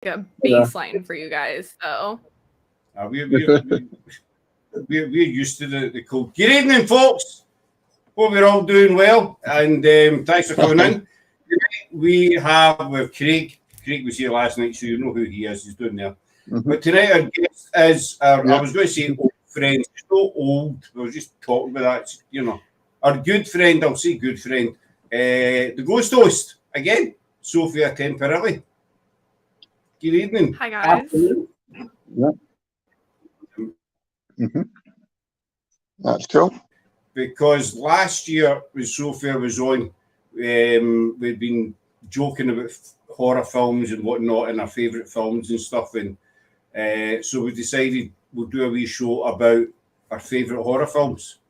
a baseline for you guys, so. We're used to the cold. Good evening, folks. Hope we're all doing well, and thanks for coming in. We have with Craig. Craig was here last night, so you know who he is. He's doing there. But tonight our guest is I was going to say old friend. He's not old. We were just talking about that. You know, our good friend. I'll say good friend. The ghost host again, Sophia Temperilli. Good evening. Hi guys. That's cool. Because last year when Sophia was on, we'd been joking about horror films and whatnot and our favourite films and stuff, and so we decided we'll do a wee show about our favourite horror films.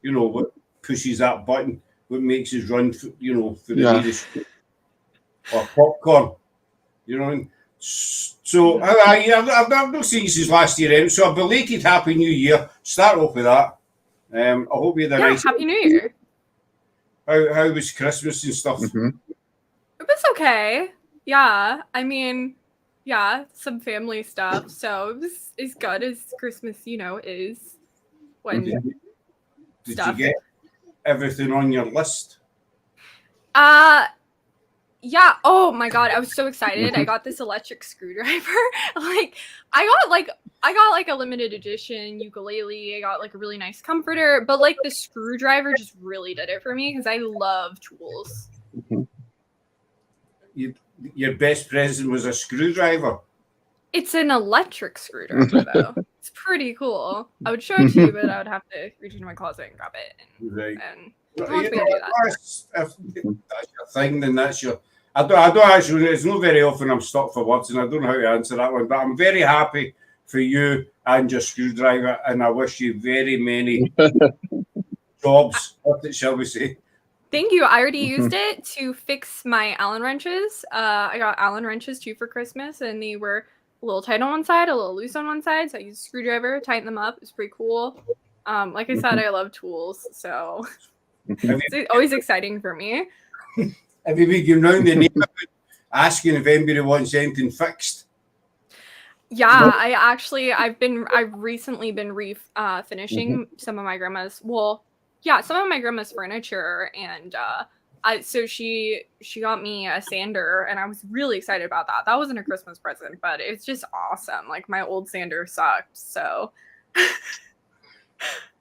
You know, what pushes that button, what makes us run, for the nearest or popcorn. You know what I mean? So I've not seen you since last year, so a belated Happy New Year. Start off with that. I hope you had a nice Happy New Year. How was Christmas and stuff? It was okay. Yeah, I mean, some family stuff. So it was as good as Christmas, is when Did you get everything on your list? Yeah. Oh my god, I was so excited. I got this electric screwdriver. I got a limited edition ukulele. I got a really nice comforter, but the screwdriver just really did it for me because I love tools. Your best present was a screwdriver. It's an electric screwdriver though. It's pretty cool. I would show it to you, but I would have to reach into my closet and grab it. Right. And if that's your thing, then that's your. I don't actually. It's not very often I'm stuck for words, and I don't know how to answer that one. But I'm very happy for you and your screwdriver, and I wish you very many jobs. What shall we say? Thank you. I already used it to fix my Allen wrenches. I got Allen wrenches too for Christmas, and they were a little tight on one side, a little loose on one side. So I used a screwdriver, tighten them up. It's pretty cool. Like I said, I love tools, so it's always exciting for me. Have you been going around the neighborhood asking if anybody wants anything fixed? Yeah, I've recently been finishing some of my grandma's. Well, yeah, some of my grandma's furniture, and so she got me a sander, and I was really excited about that. That wasn't a Christmas present, but it's just awesome. My old sander sucked, so.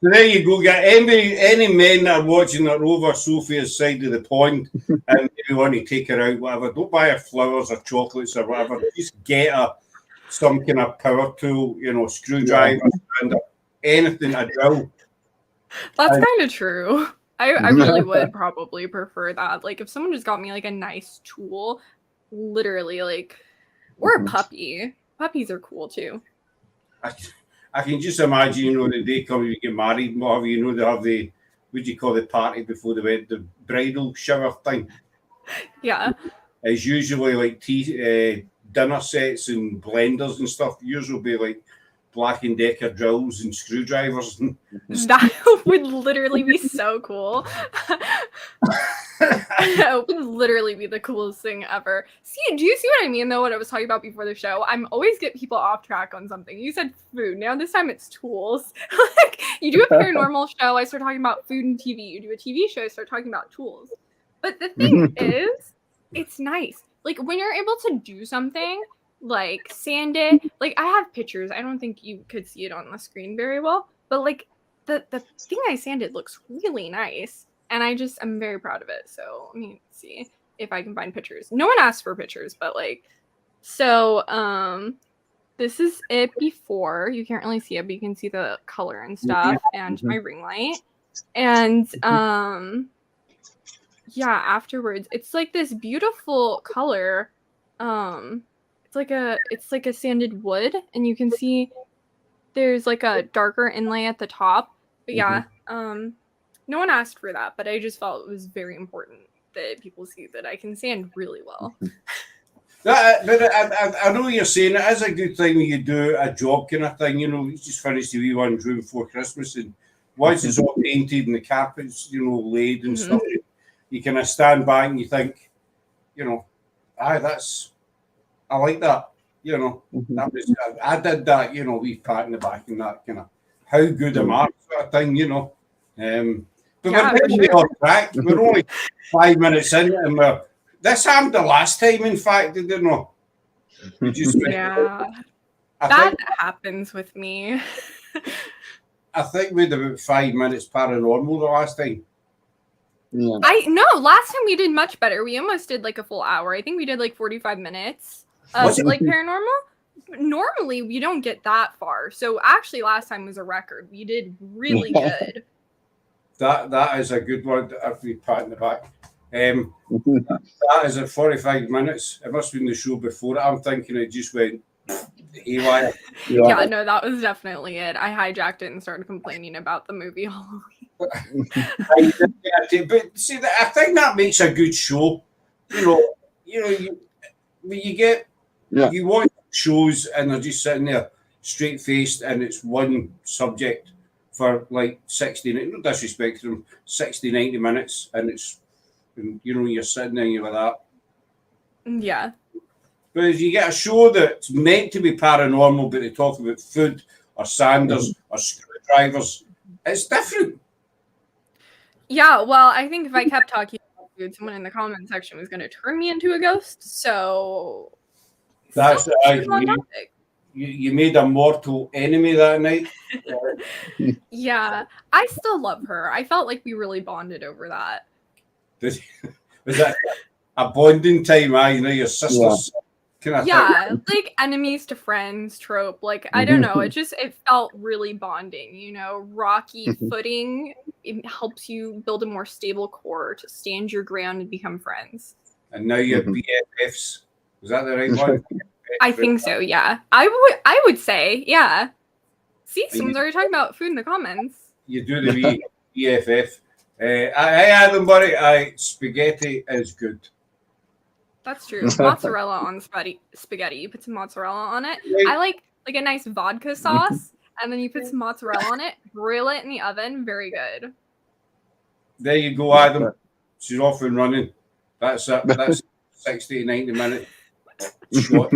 So there you go. Got any men that are watching that are over Sophia's side of the pond and maybe want to take her out, whatever. Don't buy her flowers or chocolates or whatever. Just get her some kind of power tool, screwdriver, anything, a drill. That's kind of true. I really would probably prefer that. If someone just got me a nice tool, literally or a puppy. Puppies are cool too. I can just imagine, the day comes you get married and whatever, they have the, what do you call the party before the bridal shower thing? Yeah. It's usually tea, dinner sets and blenders and stuff. Yours will be Black & Decker drills and screwdrivers. That would literally be so cool. That would literally be the coolest thing ever. Do you see what I mean, though, what I was talking about before the show? I'm always get people off track on something. You said food. Now this time it's tools. You do a paranormal show, I start talking about food and TV. You do a TV show, I start talking about tools. But the thing is, it's nice. When you're able to do something, sand it. I have pictures. I don't think you could see it on the screen very well. But, the thing I sanded looks really nice. And I'm very proud of it. So let me see if I can find pictures. No one asked for pictures, but so this is it before. You can't really see it, but you can see the color and stuff and my ring light. And afterwards, it's this beautiful color. It's like a sanded wood, and you can see there's a darker inlay at the top. But yeah, no one asked for that, but I just felt it was very important that people see that I can sand really well. I know you're saying it is a good thing when you do a job kind of thing. You just finished the wee one room before Christmas, and once it's all painted and the carpets, laid and stuff, you kind of stand back and you think, I like that. You know, that was I did that. You know, we pat in the back and that kind of how good am I sort of thing. You know, but Yeah, we're for definitely sure. on track. We're only 5 minutes in, and this happened the last time. In fact, did it not? We just went, Yeah, I that think happens with me. we had about 5 minutes paranormal the last time. Yeah. I no, last time we did much better. We almost did like a full hour. I think we did like 45 minutes of Was it? like paranormal. Normally we don't get that far. So actually last time was a record. We did really good. That is a good one. If we pat in the back. That is at 45 minutes. It must have been the show before it. I'm thinking it just went haywire. Yeah, no, that was definitely it. I hijacked it and started complaining about the movie Halloween. But see, I think that makes a good show. When you get you watch shows and they're just sitting there straight faced and it's one subject for like 60, no disrespect to them, 60, 90 minutes, and you're sitting there and you're like that. Yeah. But if you get a show that's meant to be paranormal, but they talk about food or sanders or screwdrivers, it's different. Yeah, well, I think if I kept talking about food, someone in the comment section was going to turn me into a ghost. So That's on topic. You made a mortal enemy that night. Yeah, I still love her. I felt like we really bonded over that. Was that a bonding time? Your sisters. Yeah, like enemies to friends trope. Like, I don't know. It felt really bonding, rocky footing. It helps you build a more stable core to stand your ground and become friends. And now you're BFFs. Was that the right one? I think so, yeah. I would say, yeah. See, someone's already talking about food in the comments. You do the BFF. Hey, Adam, buddy, spaghetti is good. That's true. Mozzarella on spaghetti. You put some mozzarella on it. I like a nice vodka sauce, and then you put some mozzarella on it, grill it in the oven. Very good. There you go, Adam. She's off and running. That's it. That's 60 to 90 minutes shot.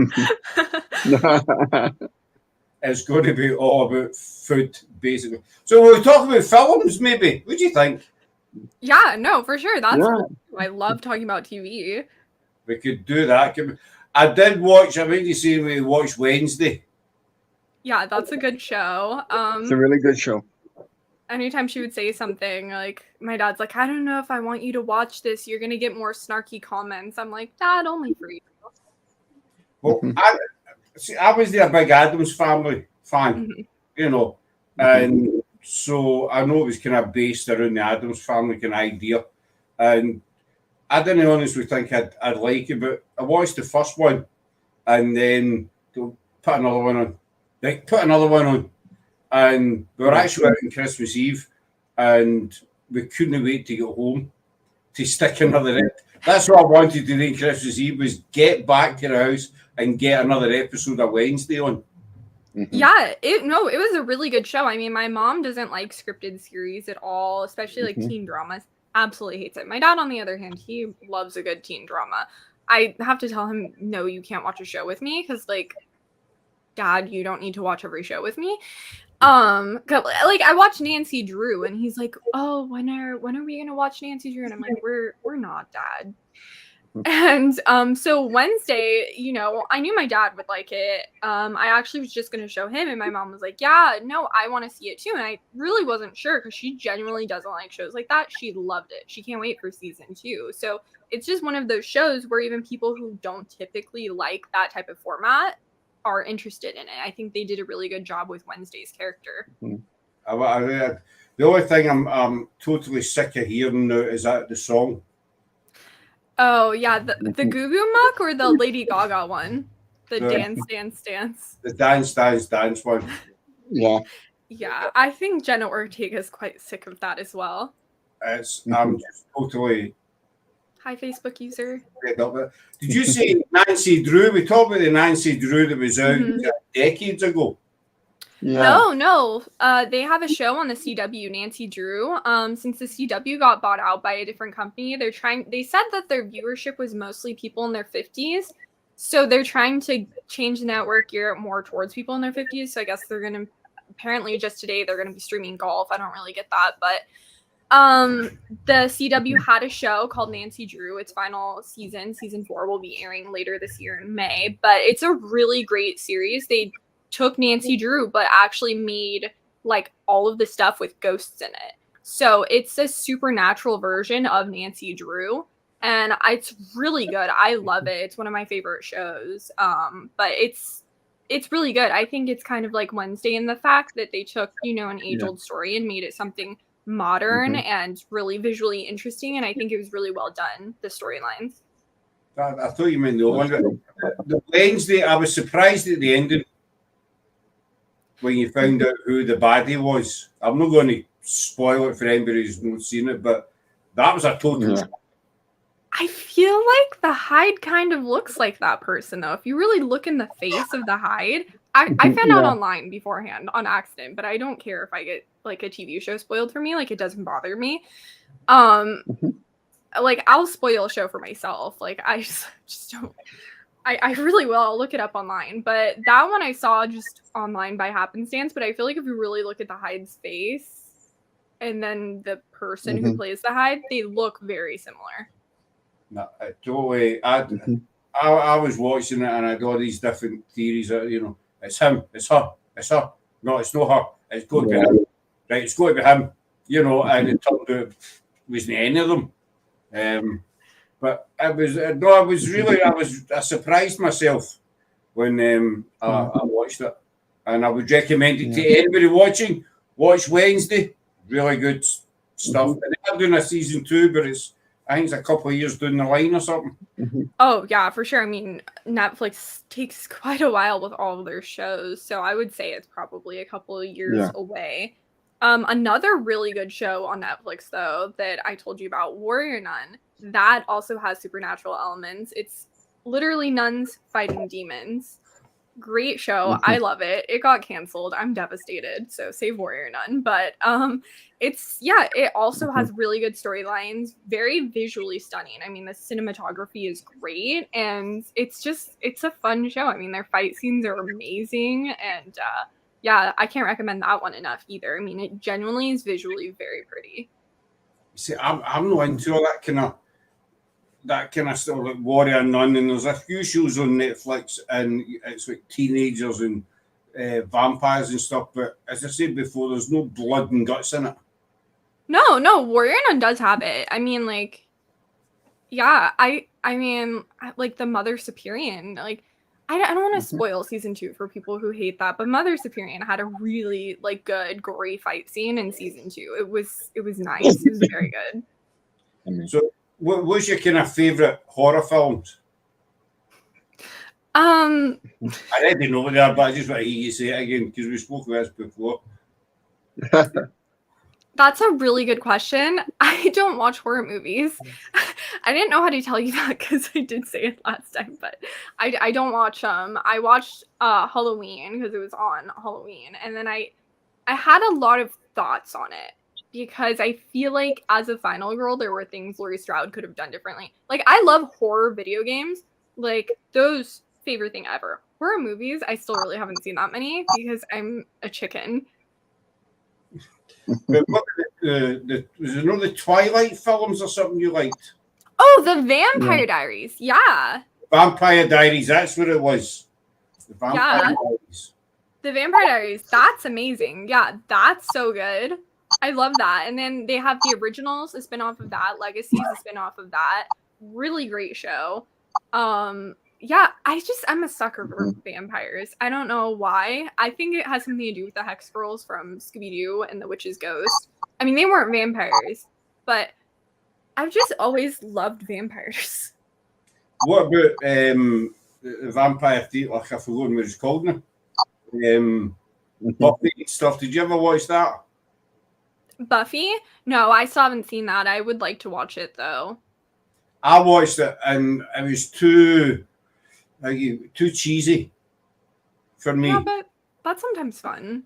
It's going to be all about food, basically. So we'll talk about films, maybe. What do you think? Yeah, no, for sure. I love talking about TV. We could do that. I did watch, I mean, you see we watched Wednesday. Yeah, that's a good show. It's a really good show. Anytime she would say something, like, my dad's like, I don't know if I want you to watch this. You're going to get more snarky comments. I'm like, Dad, only for you. Well, I was a big Addams Family fan, and so I know it was kind of based around the Addams Family kind of idea. And I didn't honestly think I'd like it, but I watched the first one and then put another one on. Put another one on. And we were actually out on Christmas Eve and we couldn't wait to get home to stick another episode. That's what I wanted to do on Christmas Eve, was get back to the house and get another episode of Wednesday on. Yeah, it was a really good show. I mean, my mom doesn't like scripted series at all, especially like teen dramas. Absolutely hates it. My dad, on the other hand, he loves a good teen drama. I have to tell him, no, you can't watch a show with me because, like, Dad, you don't need to watch every show with me. Like, I watched Nancy Drew, and he's like, "Oh, when are we gonna watch Nancy Drew?" And I'm like, "We're not, Dad." And so Wednesday, I knew my dad would like it. I actually was just gonna show him, and my mom was like, "Yeah, no, I want to see it too." And I really wasn't sure because she genuinely doesn't like shows like that. She loved it. She can't wait for season 2. So it's just one of those shows where even people who don't typically like that type of format are interested in it. I think they did a really good job with Wednesday's character. The only thing I'm totally sick of hearing now is that the song. Oh yeah, the Goo Goo Muck or the Lady Gaga one? The Dance Dance Dance. The Dance Dance Dance one. Yeah. Yeah, I think Jenna Ortega is quite sick of that as well. I'm just totally. Hi, Facebook user. Did you see Nancy Drew? We talked about the Nancy Drew that was out decades ago. Yeah. No. They have a show on the CW, Nancy Drew. Since the CW got bought out by a different company, they said that their viewership was mostly people in their 50s. So they're trying to change the network gear more towards people in their 50s. So I guess they're going to, apparently just today, they're going to be streaming golf. I don't really get that. But the CW had a show called Nancy Drew. Its final season, season 4, will be airing later this year in May. But it's a really great series. They took Nancy Drew, but actually made like all of the stuff with ghosts in it. So it's a supernatural version of Nancy Drew. And it's really good. I love it. It's one of my favorite shows. But it's really good. I think it's kind of like Wednesday in the fact that they took, an age-old story and made it something modern and really visually interesting. And I think it was really well done, the storylines. I thought you meant the one. The Wednesday, I was surprised at the ending when you found out who the baddie was. I'm not going to spoil it for anybody who's not seen it, but that was a total shock. I feel like the Hyde kind of looks like that person, though. If you really look in the face of the Hyde, I found out online beforehand on accident, but I don't care if I get like a TV show spoiled for me. Like, it doesn't bother me. Like, I'll spoil a show for myself. Like, I just don't. I really will. I'll look it up online. But that one I saw just online by happenstance. But I feel like if you really look at the Hyde's face and then the person who plays the Hyde, they look very similar. No, totally. I was watching it and I had all these different theories that, it's him, it's her, it's her. No, it's not her. It's got to be him. Right, it's got to be him. And it turned out it wasn't any of them. But I surprised myself when I watched it. And I would recommend it to anybody watching. Watch Wednesday. Really good stuff. And they're doing a season 2, but I think it's a couple of years down the line or something. Oh, yeah, for sure. I mean, Netflix takes quite a while with all of their shows, so I would say it's probably a couple of years away. Another really good show on Netflix, though, that I told you about, Warrior Nun, that also has supernatural elements. It's literally nuns fighting demons. Great show. I love it. It got canceled. I'm devastated. So save Warrior Nun. But it also has really good storylines, very visually stunning. I mean, the cinematography is great, and it's a fun show. I mean, their fight scenes are amazing, and I can't recommend that one enough either. I mean, it genuinely is visually very pretty. See, I'm not into all that kind of stuff, like Warrior Nun, and there's a few shows on Netflix and it's like teenagers and vampires and stuff, but as I said before, there's no blood and guts in it. No, Warrior Nun does have it. I mean, like, I mean, like, the Mother Superior, like, I don't want to spoil season 2 for people who hate that, but Mother Superior had a really, like, good gory fight scene in season 2. It was nice. It was very good. So what was your kind of favourite horror films? I already know that, but I just want to hear you say it again because we spoke about this before. That's a really good question. I don't watch horror movies. I didn't know how to tell you that because I did say it last time, but I don't watch them. I watched Halloween because it was on Halloween, and then I had a lot of thoughts on it because I feel like as a final girl, there were things Laurie Strode could have done differently. Like, I love horror video games. Like, those, favorite thing ever. Horror movies, I still really haven't seen that many because I'm a chicken. But what was there no the Twilight films or something you liked? Oh, the Vampire Diaries. Yeah. Vampire Diaries, that's what it was. The Vampire Diaries. The Vampire Diaries, that's amazing. Yeah, that's so good. I love that. And then they have the originals, a spin-off of that, Legacies, a spin-off of that. Really great show. I'm a sucker for vampires. I don't know why. I think it has something to do with the Hex Girls from Scooby-Doo and the Witch's Ghost. I mean, they weren't vampires, but I've just always loved vampires. What about the Vampire Theatre? I forgot what it's called now. Buffy stuff. Did you ever watch that? Buffy? No, I still haven't seen that. I would like to watch it, though. I watched it, and it was too cheesy for me. Yeah, but that's sometimes fun.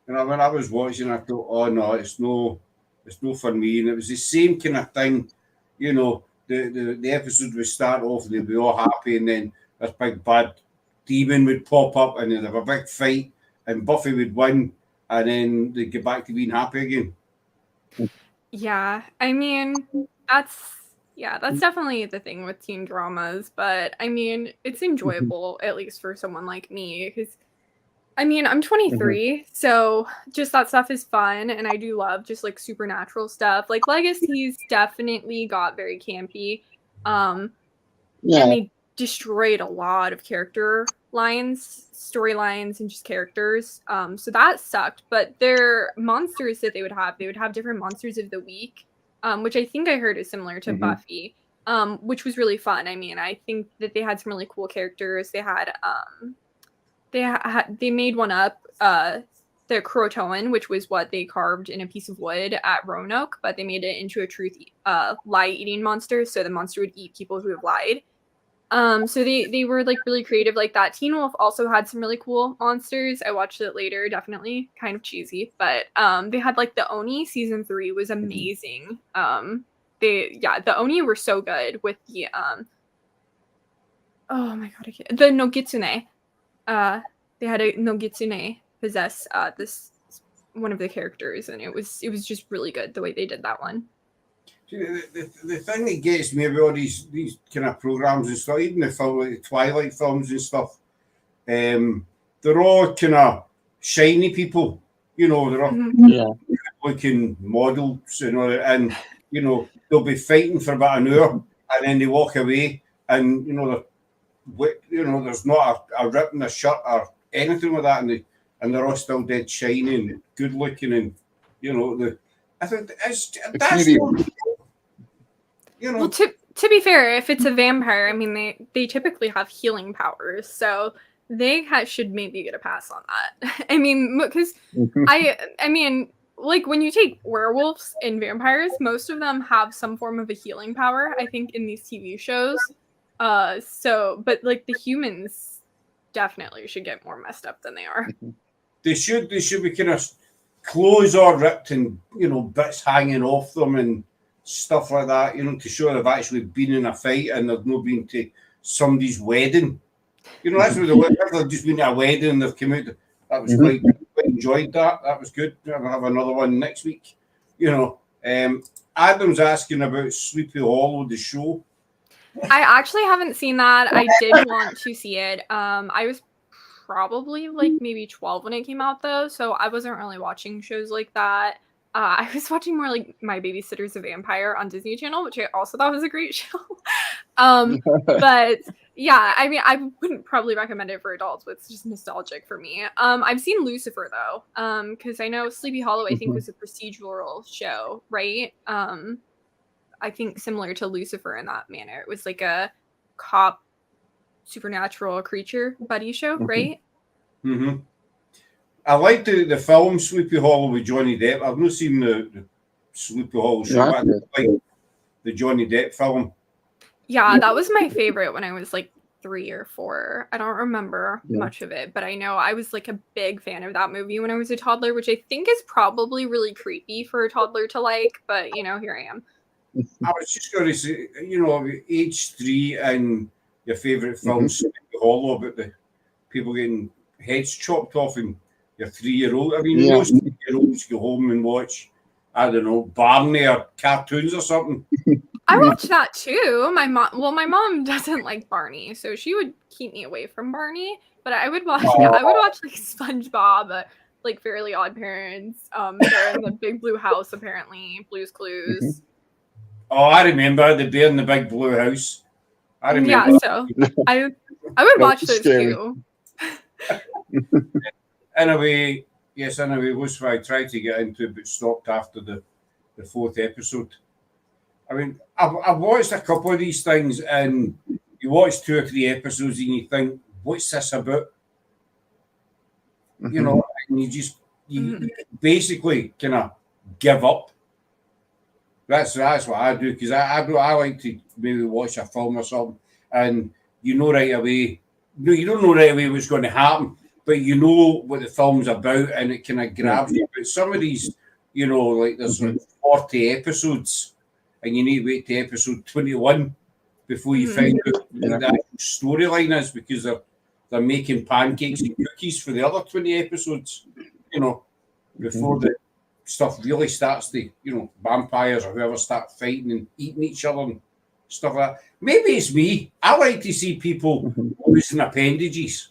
When I was watching, I thought, oh no, it's no for me. And it was the same kind of thing, the episode would start off and they'd be all happy, and then this big bad demon would pop up and they'd have a big fight and Buffy would win and then they'd get back to being happy again. Yeah, I mean, that's definitely the thing with teen dramas, but I mean, it's enjoyable, at least for someone like me, because I mean, I'm 23, so just that stuff is fun, and I do love just like supernatural stuff. Like Legacy's definitely got very campy, and they destroyed a lot of storylines, and just characters. So that sucked. But their monsters that they would have different monsters of the week, which I think I heard is similar to Buffy, which was really fun. I mean, I think that they had some really cool characters. They had they made one up, the Croatoan, which was what they carved in a piece of wood at Roanoke, but they made it into a lie-eating monster, so the monster would eat people who have lied. So they were like really creative like that. Teen Wolf also had some really cool monsters. I watched it later, definitely kind of cheesy, but they had like the Oni. Season 3 was amazing. The Oni were so good with the oh my god, the Nogitsune. They had a Nogitsune possess this one of the characters, and it was just really good the way they did that one. See, the thing that gets me about all these kind of programs and stuff, even the Twilight films and stuff, they're all kind of shiny people, you know, they're all looking models, you know, and you know they'll be fighting for about an hour and then they walk away, and you know there's not a rip in the shirt or anything like that, and they're all still dead shiny and good looking, and you know I think that's you know. Well, to be fair, if it's a vampire, I mean they typically have healing powers, so they should maybe get a pass on that. I mean, because I mean, like when you take werewolves and vampires, most of them have some form of a healing power, I think, in these TV shows. But like the humans definitely should get more messed up than they are. They should be kind of clothes all ripped and you know bits hanging off them and stuff like that, you know, to show they've actually been in a fight and they've not been to somebody's wedding. You know, that's what they've just been to a wedding and they've come out. That was quite enjoyed that. That was good. I'll have another one next week. You know, Adam's asking about Sleepy Hollow, the show. I actually haven't seen that. I did want to see it. I was probably like maybe 12 when it came out though, so I wasn't really watching shows like that. I was watching more like My Babysitter's a Vampire on Disney Channel, which I also thought was a great show. But yeah, I mean, I wouldn't probably recommend it for adults, but it's just nostalgic for me. I've seen Lucifer though, because I know Sleepy Hollow, I think, was a procedural show, right? I think similar to Lucifer in that manner. It was like a cop supernatural creature buddy show, right? Mm-hmm. I like the film Sleepy Hollow with Johnny Depp. I've not seen the Sleepy Hollow show, but I like the Johnny Depp film. Yeah, that was my favorite when I was like 3 or 4. I don't remember much of it, but I know I was like a big fan of that movie when I was a toddler, which I think is probably really creepy for a toddler to like, but you know, here I am. I was just going to say, you know, age 3 and your favourite film, Sleepy Hollow, about the people getting heads chopped off and your 3-year-old. I mean, most 3-year-olds go home and watch, I don't know, Barney or cartoons or something. I watched that too. My mom doesn't like Barney, so she would keep me away from Barney. But I would watch. Yeah, I would watch like SpongeBob, like Fairly Odd Parents. They're in the Big Blue House, apparently. Blue's Clues. Oh, I remember the Bear in the Big Blue House. I remember. Yeah, so I would watch those too. Anyway, Lucifer, I tried to get into it, but stopped after the 4th episode. I mean, I've watched a couple of these things, and you watch 2 or 3 episodes, and you think, "What's this about?" You know, and you basically kind of give up. That's what I do, because I like to maybe watch a film or something, and you know right away. No, you don't know right away what's going to happen, but you know what the film's about, and it kind of grabs you. But some of these, you know, like there's like 40 episodes, and you need to wait to episode 21 before you find out what the storyline is, because they're making pancakes and cookies for the other 20 episodes, before the stuff really starts to, vampires or whoever start fighting and eating each other and stuff like that. Maybe it's me. I like to see people losing appendages.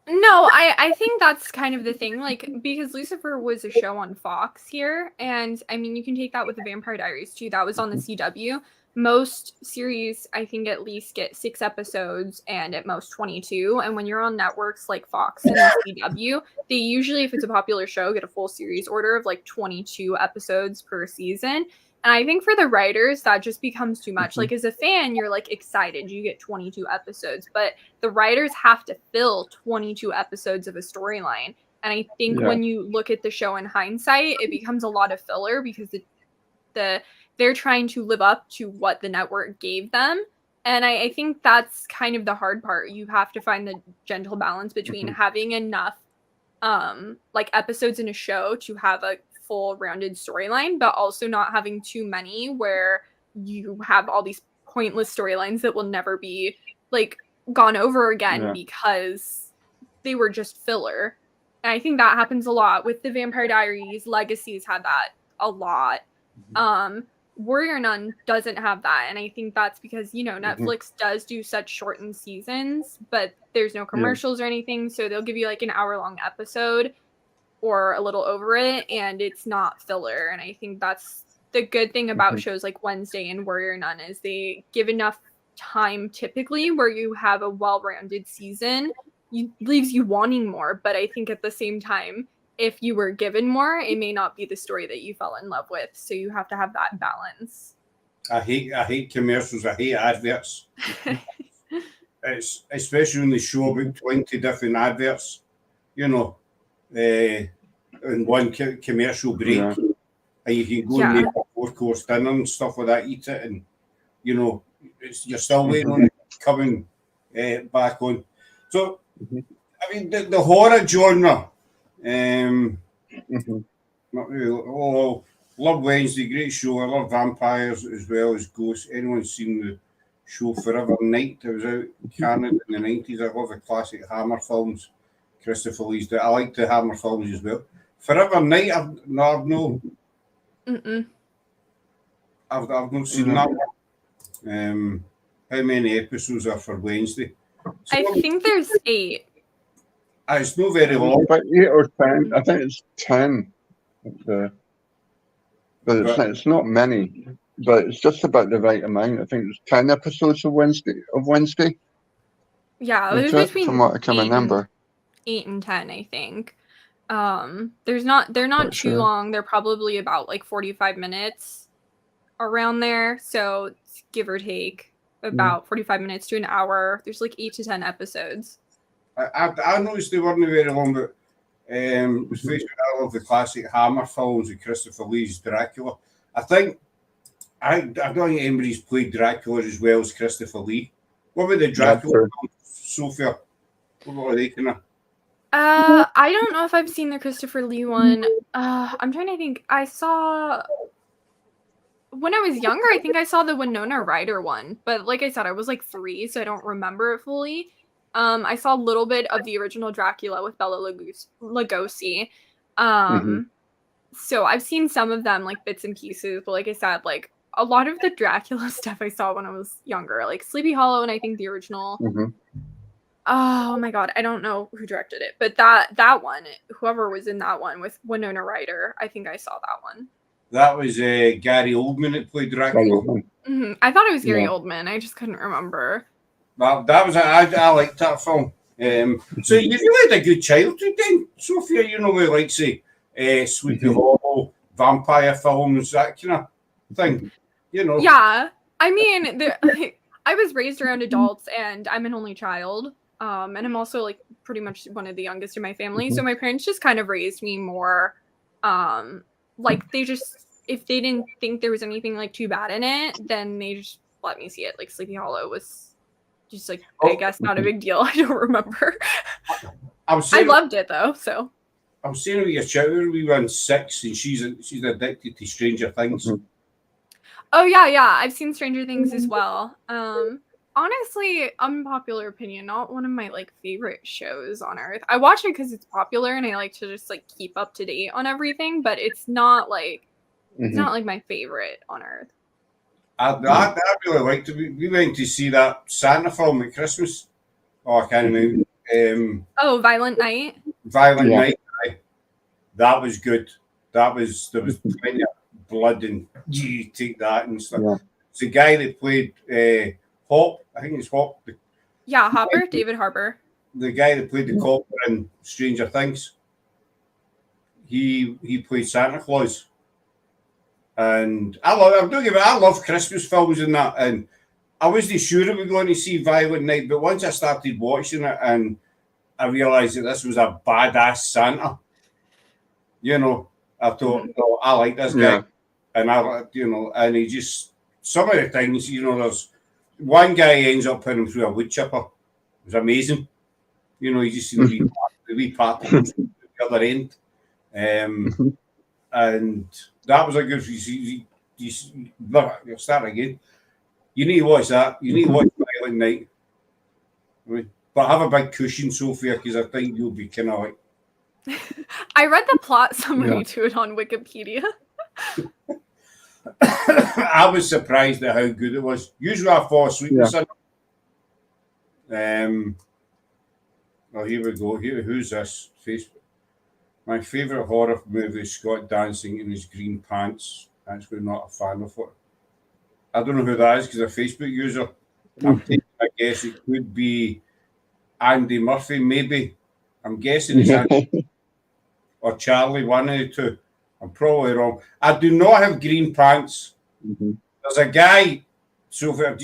No, I think that's kind of the thing, like, because Lucifer was a show on Fox here, and I mean, you can take that with the Vampire Diaries too. That was on the CW. Most series, I think, at least get 6 episodes and at most 22. And when you're on networks like Fox and the CW, they usually, if it's a popular show, get a full series order of like 22 episodes per season. And I think for the writers, that just becomes too much. Like, as a fan, you're like excited you get 22 episodes, but the writers have to fill 22 episodes of a storyline. And I think when you look at the show in hindsight, it becomes a lot of filler because they're trying to live up to what the network gave them. And I think that's kind of the hard part. You have to find the gentle balance between having enough like episodes in a show to have a full rounded storyline, but also not having too many where you have all these pointless storylines that will never be like gone over again because they were just filler. And I think that happens a lot with the Vampire Diaries. Legacy's had that a lot. Warrior Nun doesn't have that, and I think that's because Netflix does do such shortened seasons, but there's no commercials or anything, so they'll give you like an hour-long episode or a little over it, and it's not filler. And I think that's the good thing about shows like Wednesday and Warrior Nun is they give enough time typically where you have a well-rounded season. Leaves you wanting more, but I think at the same time, if you were given more, it may not be the story that you fell in love with. So you have to have that balance. I hate commercials. I hate adverts. It's especially when they show about 20 different adverts, in one commercial break. And you can go and make a 4-course dinner and stuff like that, eat it, and you're still waiting on it coming back on. So, I mean, the horror genre. Love Wednesday, great show. I love vampires as well as ghosts. Anyone's seen the show Forever Night? It was out in Canada in the 90s. I love the classic Hammer films. Christopher Lee's did. I like the Hammer films as well. Forever Night, I've not seen that one. How many episodes are for Wednesday? So, I think there's 8. It's not very long. About 8 or 10. I think it's 10. But it's not many. But it's just about the right amount. I think it's 10 episodes of Wednesday. Yeah, it was between from what I can remember. 8 and 10, I think. They're not too long. They're probably about like 45 minutes around there. So give or take about 45 minutes to an hour. There's like 8 to 10 episodes. I noticed they weren't very long, but especially I love the classic Hammer films with Christopher Lee's Dracula. I don't think anybody's played Dracula as well as Christopher Lee. What about the Dracula films, Sophia? What are they kind of? I don't know if I've seen the Christopher Lee one. I'm trying to think. I saw when I was younger. I think I saw the Winona Ryder one, but like I said, I was like 3, so I don't remember it fully. I saw a little bit of the original Dracula with Bela Lugosi. So I've seen some of them, like bits and pieces, but like I said, like a lot of the Dracula stuff I saw when I was younger, like Sleepy Hollow, and I think the original. Oh my god, I don't know who directed it, but that one, whoever was in that one with Winona Ryder, I think I saw that one. That was Gary Oldman that played Dracula. I thought it was Gary Oldman. I just couldn't remember. That was I liked that film. So you really had a good childhood then, Sophia. We like say Sleepy Hollow, vampire films, that kind of thing. Yeah, I mean, I was raised around adults, and I'm an only child. And I'm also like pretty much one of the youngest in my family. So my parents just kind of raised me more, like they just, if they didn't think there was anything like too bad in it, then they just let me see it. Like Sleepy Hollow was just like, I guess not a big deal. I don't remember. I loved it though. So I was saying with your child, we were 6 and she's addicted to Stranger Things. Oh yeah. I've seen Stranger Things as well. Honestly, unpopular opinion, not one of my like favorite shows on earth. I watch it because it's popular and I like to just like keep up to date on everything, but it's not like my favorite on earth. I really liked it. We went to see that Santa film at Christmas. Oh, I can't remember. Oh, Violent Night. Violent Yeah. Night. That was good. There was plenty of blood and you take that and stuff. Yeah. It's the guy that played Hop. I think it's Hop. Yeah, Hopper, David Harbour. The guy that played the cop in Stranger Things. He played Santa Claus. And I love Christmas films and that. And I wasn't sure we were going to see Violent Night, but once I started watching it and I realised that this was a badass Santa, you know, I thought, oh, I like this guy. Yeah. And and he just, some of the things, there's one guy ends up putting him through a wood chipper. It was amazing. You just see the wee particles at the other end. And that was a good. You'll start again. You need to watch that. You need to watch Violent Night. But have a big cushion, Sophia, because I think you'll be kind of like. I read the plot summary to it on Wikipedia. I was surprised at how good it was. Usually I fall asleep with something. Well, here we go. Who's this? Facebook. My favourite horror movie is Scott dancing in his green pants. Actually, not a fan of it. I don't know who that is because a Facebook user. I'm taking a guess it could be Andy Murphy, maybe. I'm guessing it's Andy or Charlie, one of the two. I'm probably wrong. I do not have green pants. There's a guy, Sophia, I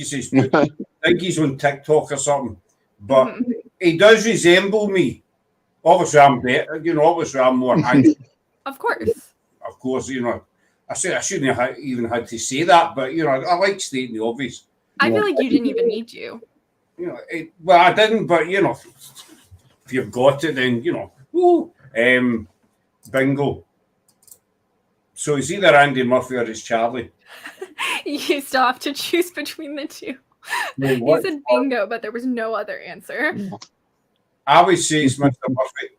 think he's on TikTok or something, but he does resemble me. Obviously, I'm better. Obviously, I'm more handsome. Of course. Of course, I shouldn't have even had to say that, but I like stating the obvious. I feel like you didn't even need to. Well, I didn't, but if you've got it, then bingo. So it's either Andy Murphy or it's Charlie. You still have to choose between the two. You said bingo, but there was no other answer. I would say it's Mr. Murphy.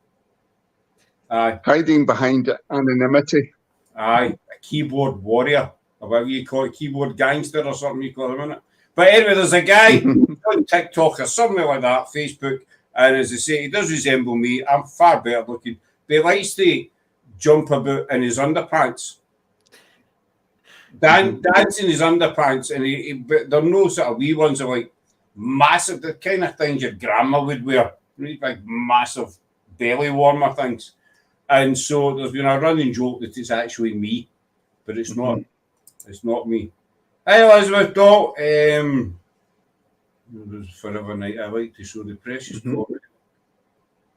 Aye. Hiding behind anonymity. Aye, a keyboard warrior, or whatever you call it, keyboard gangster or something you call him, innit? But anyway, there's a guy on TikTok or something like that, Facebook, and as I say, he does resemble me. I'm far better looking. But he likes to jump about in his underpants. Dance in his underpants, and but they're no sort of wee ones, are like massive, the kind of things your grandma would wear. Really big, massive belly warmer things. And so there's been a running joke that it's actually me, but it's not. It's not me. Hey, Elizabeth Doll. It was Forever Night. I like to show the precious copy.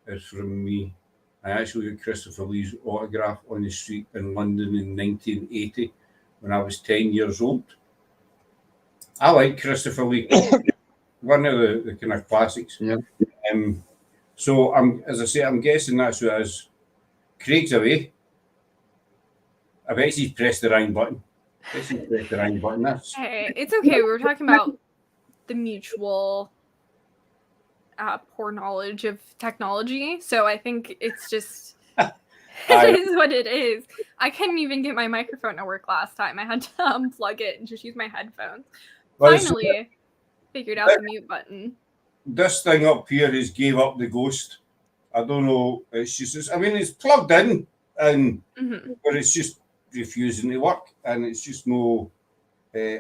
It's from me. I actually got Christopher Lee's autograph on the street in London in 1980 when I was 10 years old. I like Christopher Lee. One of the kind of classics. Yeah. So as I say, I'm guessing that's who it is. Craig's away. I bet he's pressed the wrong button. It's okay. We were talking about the mutual poor knowledge of technology. So I think it's just it is what it is. I couldn't even get my microphone to work last time. I had to unplug it and just use my headphones. Finally figured out the mute button. This thing up here is gave up the ghost. I don't know. It's just, I mean, it's plugged in, and but it's just refusing to work, and it's just no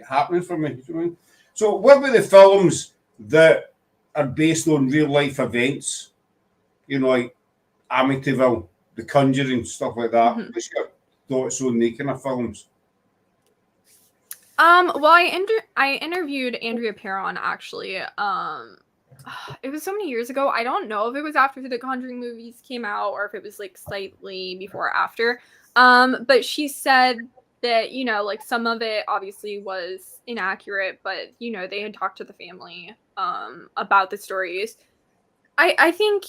happening for me. You know? So, what about the films that are based on real life events? Like Amityville, The Conjuring, stuff like that. What's your thoughts on the kind of films? Well, I interviewed Andrea Perron actually. It was so many years ago. I don't know if it was after the Conjuring movies came out or if it was like slightly before or after. But she said that, like some of it obviously was inaccurate, but they had talked to the family about the stories. I think,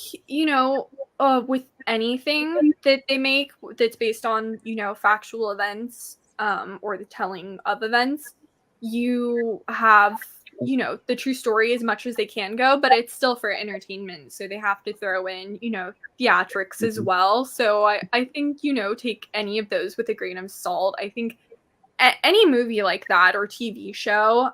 with anything that they make that's based on, factual events, or the telling of events, you have you know, the true story as much as they can go, but it's still for entertainment. So they have to throw in, you know, theatrics as well. So I think, you know, take any of those with a grain of salt. I think any movie like that or TV show,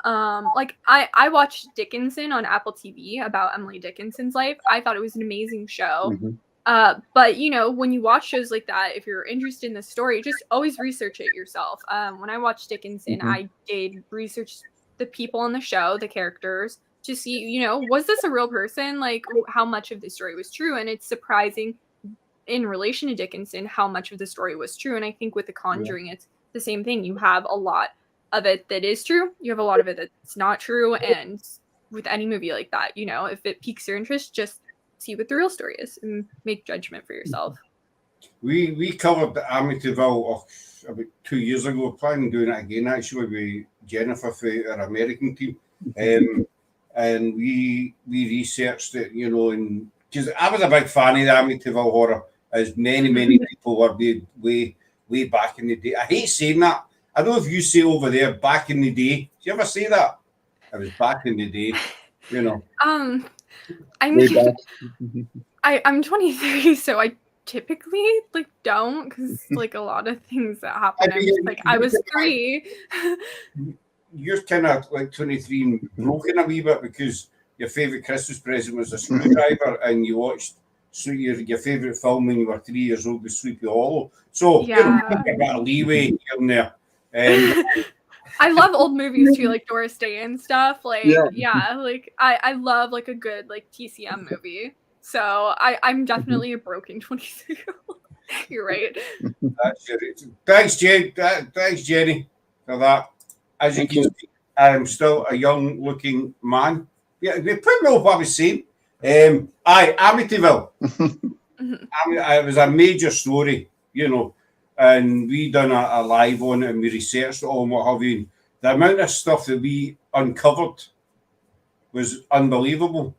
like I watched Dickinson on Apple TV about Emily Dickinson's life. I thought it was an amazing show. But you know, when you watch shows like that, if you're interested in the story, just always research it yourself. When I watched Dickinson, I did research the people on the show, the characters, to see, you know, was this a real person? Like, how much of the story was true? And it's surprising in relation to Dickinson how much of the story was true. And I think with The Conjuring, it's the same thing. You have a lot of it that is true. You have a lot of it that's not true. And with any movie like that, you know, if it piques your interest, just see what the real story is and make judgment for yourself. We covered the Amityville about 2 years ago. Planning on doing it again actually with Jennifer for our American team, and we researched it, you know, and because I was a big fan of the Amityville horror, as many people were way back in the day. I hate saying that. I don't know if you say over there back in the day. Do you ever say that? It was back in the day, you know. I'm 23, so I typically like don't, because like a lot of things that happen. I'm just like, I was 3. You're kind of like 23 and broken a wee bit because your favourite Christmas present was a screwdriver, and you watched your favourite film when you were 3 years old was Sleepy Hollow. So Yeah. you're a bit of leeway here and there. I love old movies too, like Doris Day and stuff. Like, yeah, like I love like a good like TCM movie. So I'm definitely a broken 23-year-old. You're right. Thanks, Jen. Thanks, Jenny, for that. As you can see, I'm still a young-looking man. Yeah, they put me off what I was saying. Amityville. It was a major story, you know, and we done a live on it, and we researched it all and what have you. The amount of stuff that we uncovered was unbelievable,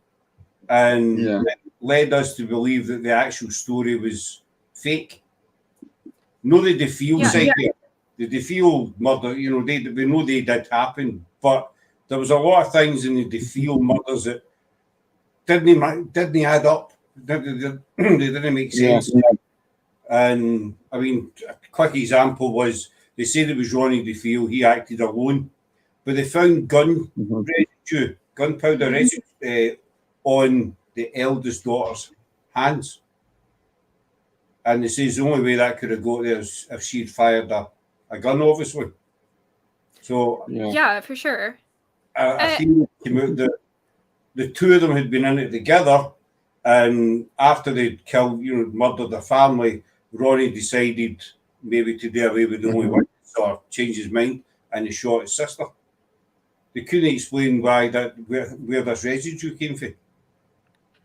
and it led us to believe that the actual story was fake. No, the DeFeo side there. The DeFeo murder, you know, we know they did happen, but there was a lot of things in the DeFeo murders that didn't add up. They didn't make sense. And I mean, a quick example was they said it was Ronnie DeFeo. He acted alone, but they found gunpowder residue on the eldest daughter's hands, and they say the only way that could have got there is if she'd fired a gun, obviously. So yeah, for sure. I think came out that the two of them had been in it together, and after they'd killed, you know, murdered their family, Ronnie decided maybe to do away with the only one, or change his mind, and he shot his sister. They couldn't explain why where this residue came from.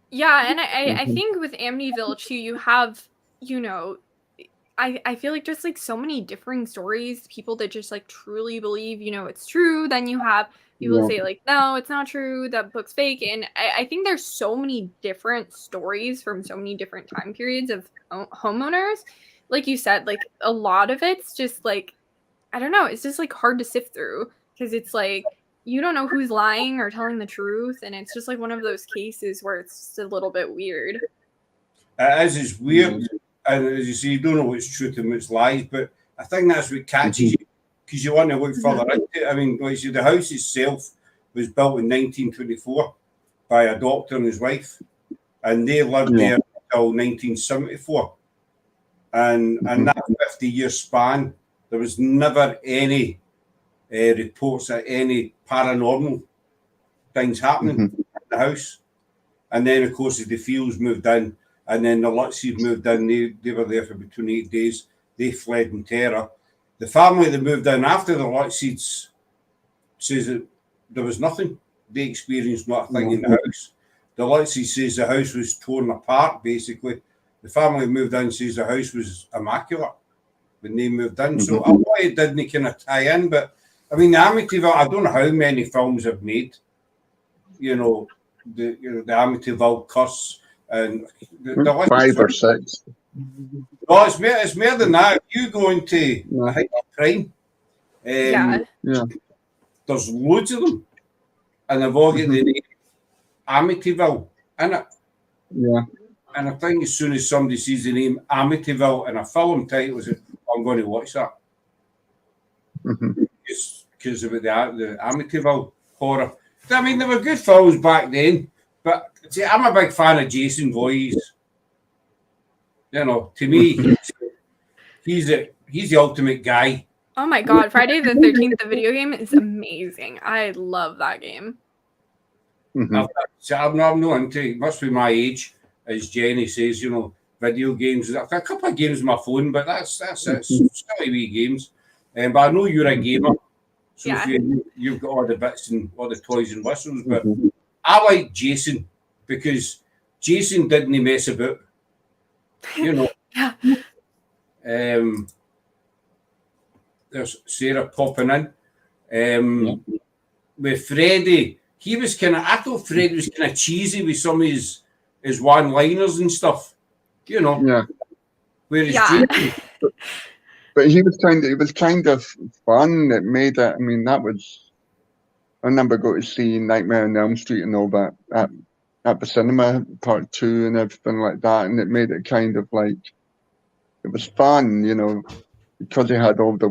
Yeah, and I think with Amityville too, you have, you know, I feel like just like so many differing stories, people that just like truly believe, you know, it's true. Then you have people say like, no, it's not true, that book's fake. And I think there's so many different stories from so many different time periods of homeowners. Like you said, like a lot of it's just like, I don't know, it's just like hard to sift through, because it's like you don't know who's lying or telling the truth, and it's just like one of those cases where it's just a little bit weird. It is weird, and as you say, you don't know what's truth and what's lies, but I think that's what catches you, because you want to look further into it. I mean, like you say, the house itself was built in 1924 by a doctor and his wife, and they lived there until 1974. And in that 50-year span, there was never any reports of any paranormal things happening in the house. And then, of course, the DeFeos moved in, and then the Lutzes moved in. They were there for between 8 days. They fled in terror. The family that moved in after the Lutzes says that there was nothing. They experienced not a thing in the house. The Lutzes says the house was torn apart, basically. The family that moved in says the house was immaculate when they moved in. So a lot it didn't kind of tie in, but I mean, the Amityville, I don't know how many films have made, you know, the Amityville curse, and the 5 or 6. No, it's more than that. If you go into I think Prime, there's loads of them, and they've all got the name Amityville in it. Yeah. And I think as soon as somebody sees the name Amityville in a film title, I'm going to watch that. Because of the Amityville horror. I mean, they were good films back then, but see, I'm a big fan of Jason Voorhees. You know, to me, he's the ultimate guy. Oh my god, Friday the 13th, the video game is amazing. I love that game. I'm not into it. Must be my age, as Jenny says, you know, video games. I've got a couple of games on my phone, but that's it. Silly wee games. But I know you're a gamer. Sophia, you've got all the bits and all the toys and whistles, but I like Jason because Jason didn't mess about. You know. There's Sarah popping in. With Freddie, he was I thought Freddie was kind of cheesy with some of his one-liners and stuff. You know. Yeah. Whereas Jason, but it was kind of fun. It made it. I mean, I remember going to see Nightmare on Elm Street and all that at the cinema, part 2 and everything like that, and it made it kind of like it was fun, you know, because he had all the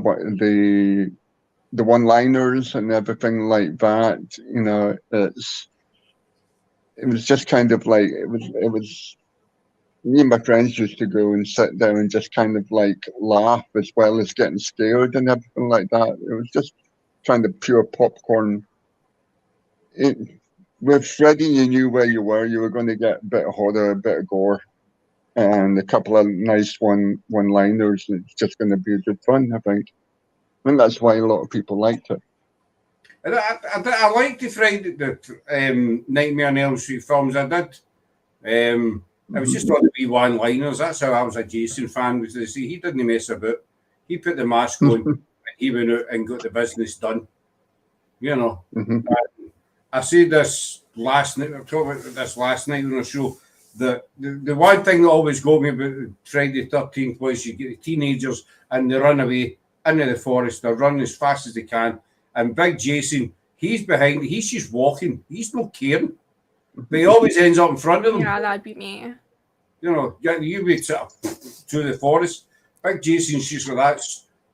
one-liners and everything like that. You know, it was just kind of like it was. Me and my friends used to go and sit down and just kind of like laugh as well as getting scared and everything like that. It was just kind of pure popcorn. With Freddy, you knew where you were. You were going to get a bit of horror, a bit of gore, and a couple of nice one-liners. It's just going to be good fun, I think. I think that's why a lot of people liked it. I liked the Nightmare on Elm Street films. I did. It was just all the wee one-liners. That's how I was a Jason fan. Because he didn't mess about. He put the mask on and he went out and got the business done. You know. I said this last night. I talked about this last night on the show. The one thing that always got me about Friday the 13th was you get the teenagers and they run away into the forest. They're running as fast as they can. And Big Jason, he's behind. He's just walking. He's not caring. But he always ends up in front of them. Yeah, that'd be me. You know, you wait through the forest. Big Jason's just like that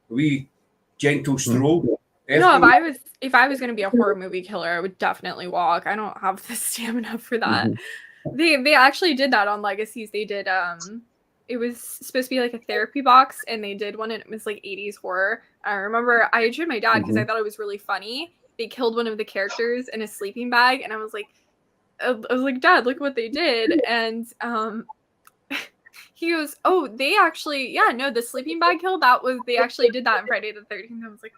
wee gentle stroll. No, if I was gonna be a horror movie killer, I would definitely walk. I don't have the stamina for that. They actually did that on Legacies. They did it was supposed to be like a therapy box, and they did one, and it was like 80s horror. I remember I showed my dad because I thought it was really funny. They killed one of the characters in a sleeping bag, and I was like, Dad, look what they did. And he goes, oh, they actually, the sleeping bag kill, they actually did that in Friday the 13th. I was like,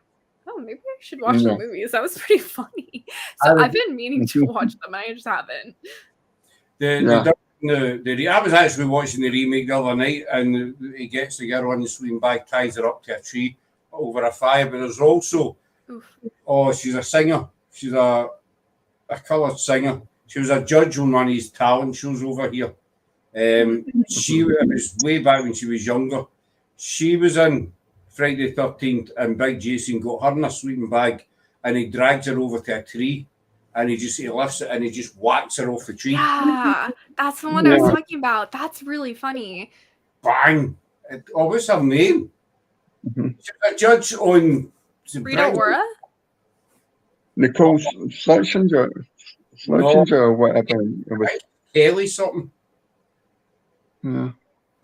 oh, maybe I should watch the movies. That was pretty funny. So I've been meaning to watch them. I just haven't. I was actually watching the remake the other night, and he gets the girl on the sleeping bag, ties her up to a tree over a fire. But there's also, she's a singer. She's a coloured singer. She was a judge on one of his talent shows over here. It was way back when she was younger. She was in Friday the 13th, and Big Jason got her in a sleeping bag, and he drags her over to a tree, and he lifts it and he just whacks her off the tree. Yeah, that's the one I was talking about. That's really funny. Bang! What's her name? She's a judge on Rita Ora? Nicole Schlesinger or whatever. It was Kelly something. Yeah.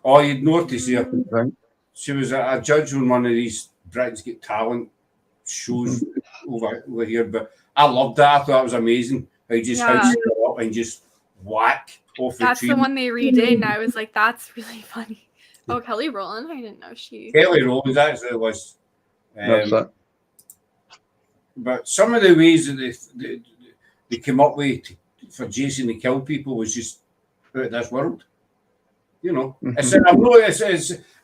Oh, you'd notice her. Right. She was a judge on one of these Britain's Got Talent shows over here. But I loved that. I thought it was amazing. How just house her up and just whack off the tree. That's the one they redid, and I was like, that's really funny. Oh, Kelly Rowland? I didn't know she. Kelly Rowland, that's what it was. That's it. But some of the ways that they came up with for Jason to kill people was just out of this world. You know,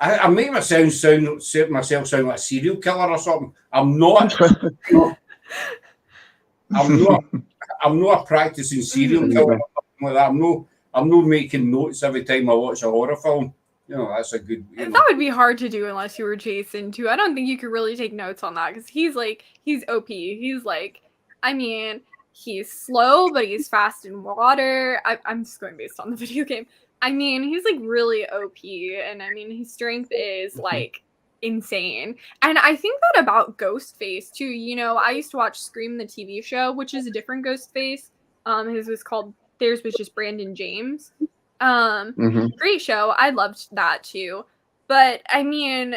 I make myself sound like a serial killer or something. I'm not. I'm not a practicing serial killer or something like that. I'm not making notes every time I watch a horror film. You know, that's a good. That would be hard to do unless you were Jason too. I don't think you could really take notes on that because he's OP. He's like, I mean, he's slow, but he's fast in water. I'm just going based on the video game. I mean, he's like really OP, and I mean, his strength is like insane. And I think that about Ghostface too. You know, I used to watch Scream the TV show, which is a different Ghostface. His was called theirs was just Brandon James. Great show. I loved that too. But I mean,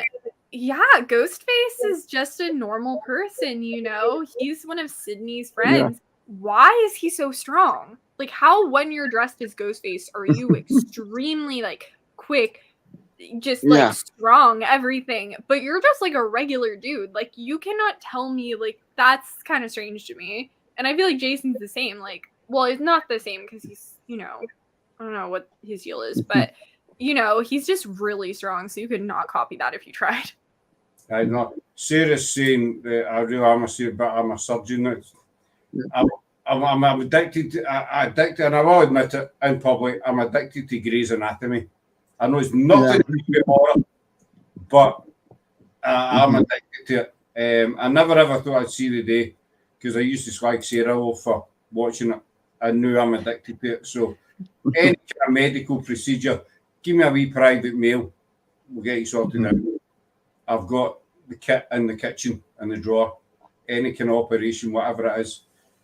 yeah, Ghostface is just a normal person, you know? He's one of Sydney's friends. Why is he so strong? Like, how, when you're dressed as Ghostface, are you extremely, like, quick, just, like, strong, everything, but you're just, like, a regular dude. Like, you cannot tell me, like, that's kind of strange to me. And I feel like Jason's the same. Like, well, it's not the same because he's, you know, I don't know what his deal is, but, you know, he's just really strong, so you could not copy that if you tried. I know. Sarah's saying that I really am I'm a surgeon. I'm addicted to, and I will admit it in public, I'm addicted to Grey's Anatomy. I know it's nothing to do with horror, but I'm addicted to it. I never ever thought I'd see the day, because I used to slag Sarah off for watching it. I knew I'm addicted to it. So any kind of medical procedure, give me a wee private mail, we'll get it sorted out. I've got the kit in the kitchen in the drawer, any kind of operation, whatever it is.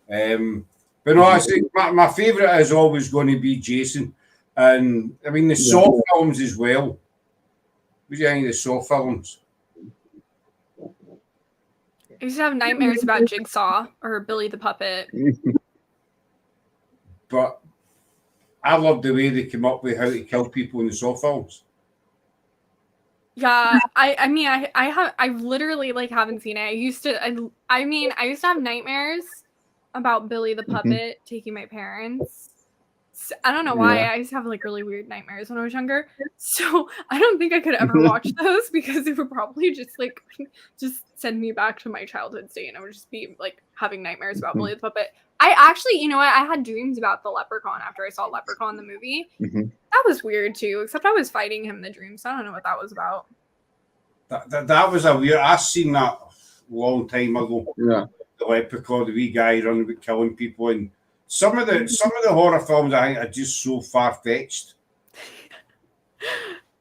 But no, I think my favourite is always going to be Jason. And I mean, the Saw films as well. What do you think of the Saw films? I used to have nightmares about Jigsaw or Billy the Puppet. But I love the way they came up with how to kill people in the Saw films. Yeah, I mean, I literally like haven't seen it. I used to have nightmares about Billy the Puppet taking my parents. So, I don't know why. I used to have like really weird nightmares when I was younger. So I don't think I could ever watch those because it would probably just send me back to my childhood state, and I would just be like having nightmares about Billy the Puppet. I actually, you know what? I had dreams about the Leprechaun after I saw Leprechaun the movie. That was weird too, except I was fighting him in the dream, so I don't know what that was about. That was a weird. I seen that a long time ago. Yeah, the Leprechaun, the wee guy running about killing people, and some of the horror films I think are just so far fetched.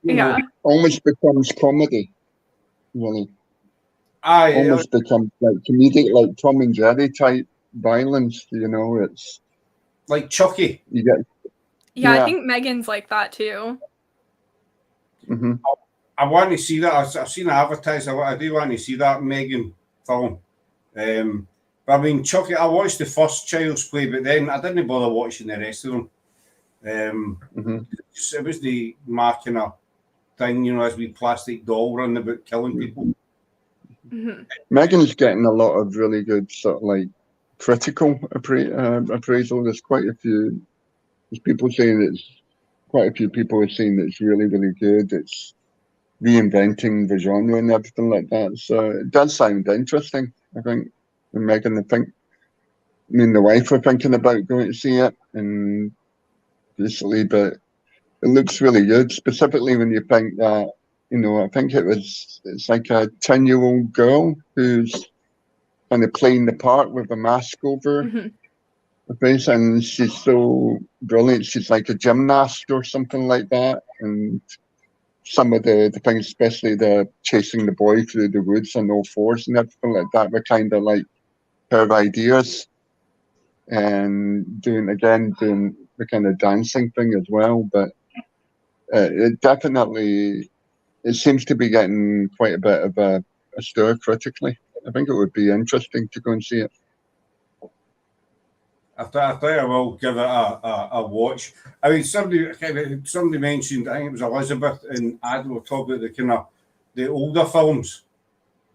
Yeah, almost becomes comedy. Really, almost becomes like comedic, like Tom and Jerry type violence. You know, it's like Chucky. You get. I think Megan's like that too. I want to see that. I've seen it advertised. I do want to see that Megan film. But I mean, Chucky, I watched the first Child's Play, but then I didn't bother watching the rest of them. It was the marking of thing, you know, as we plastic doll running about killing people. Megan's getting a lot of really good sort of like critical appraisal. There's quite a few. There's people saying quite a few people are saying that it's really, really good. It's reinventing the genre and everything like that. So it does sound interesting, I think. And Megan, me and the wife were thinking about going to see it and recently, but it looks really good, specifically when you think that, you know, I think it's like a 10-year-old girl who's kind of playing the part with a mask over her face, and she's so brilliant. She's like a gymnast or something like that. And some of the things, especially the chasing the boy through the woods on all fours and everything like that, were kind of like her ideas. And doing the kind of dancing thing as well. But it seems to be getting quite a bit of a stir critically. I think it would be interesting to go and see it. I think I will give it a watch. I mean, somebody mentioned, I think it was Elizabeth and Ad were talking about the older films,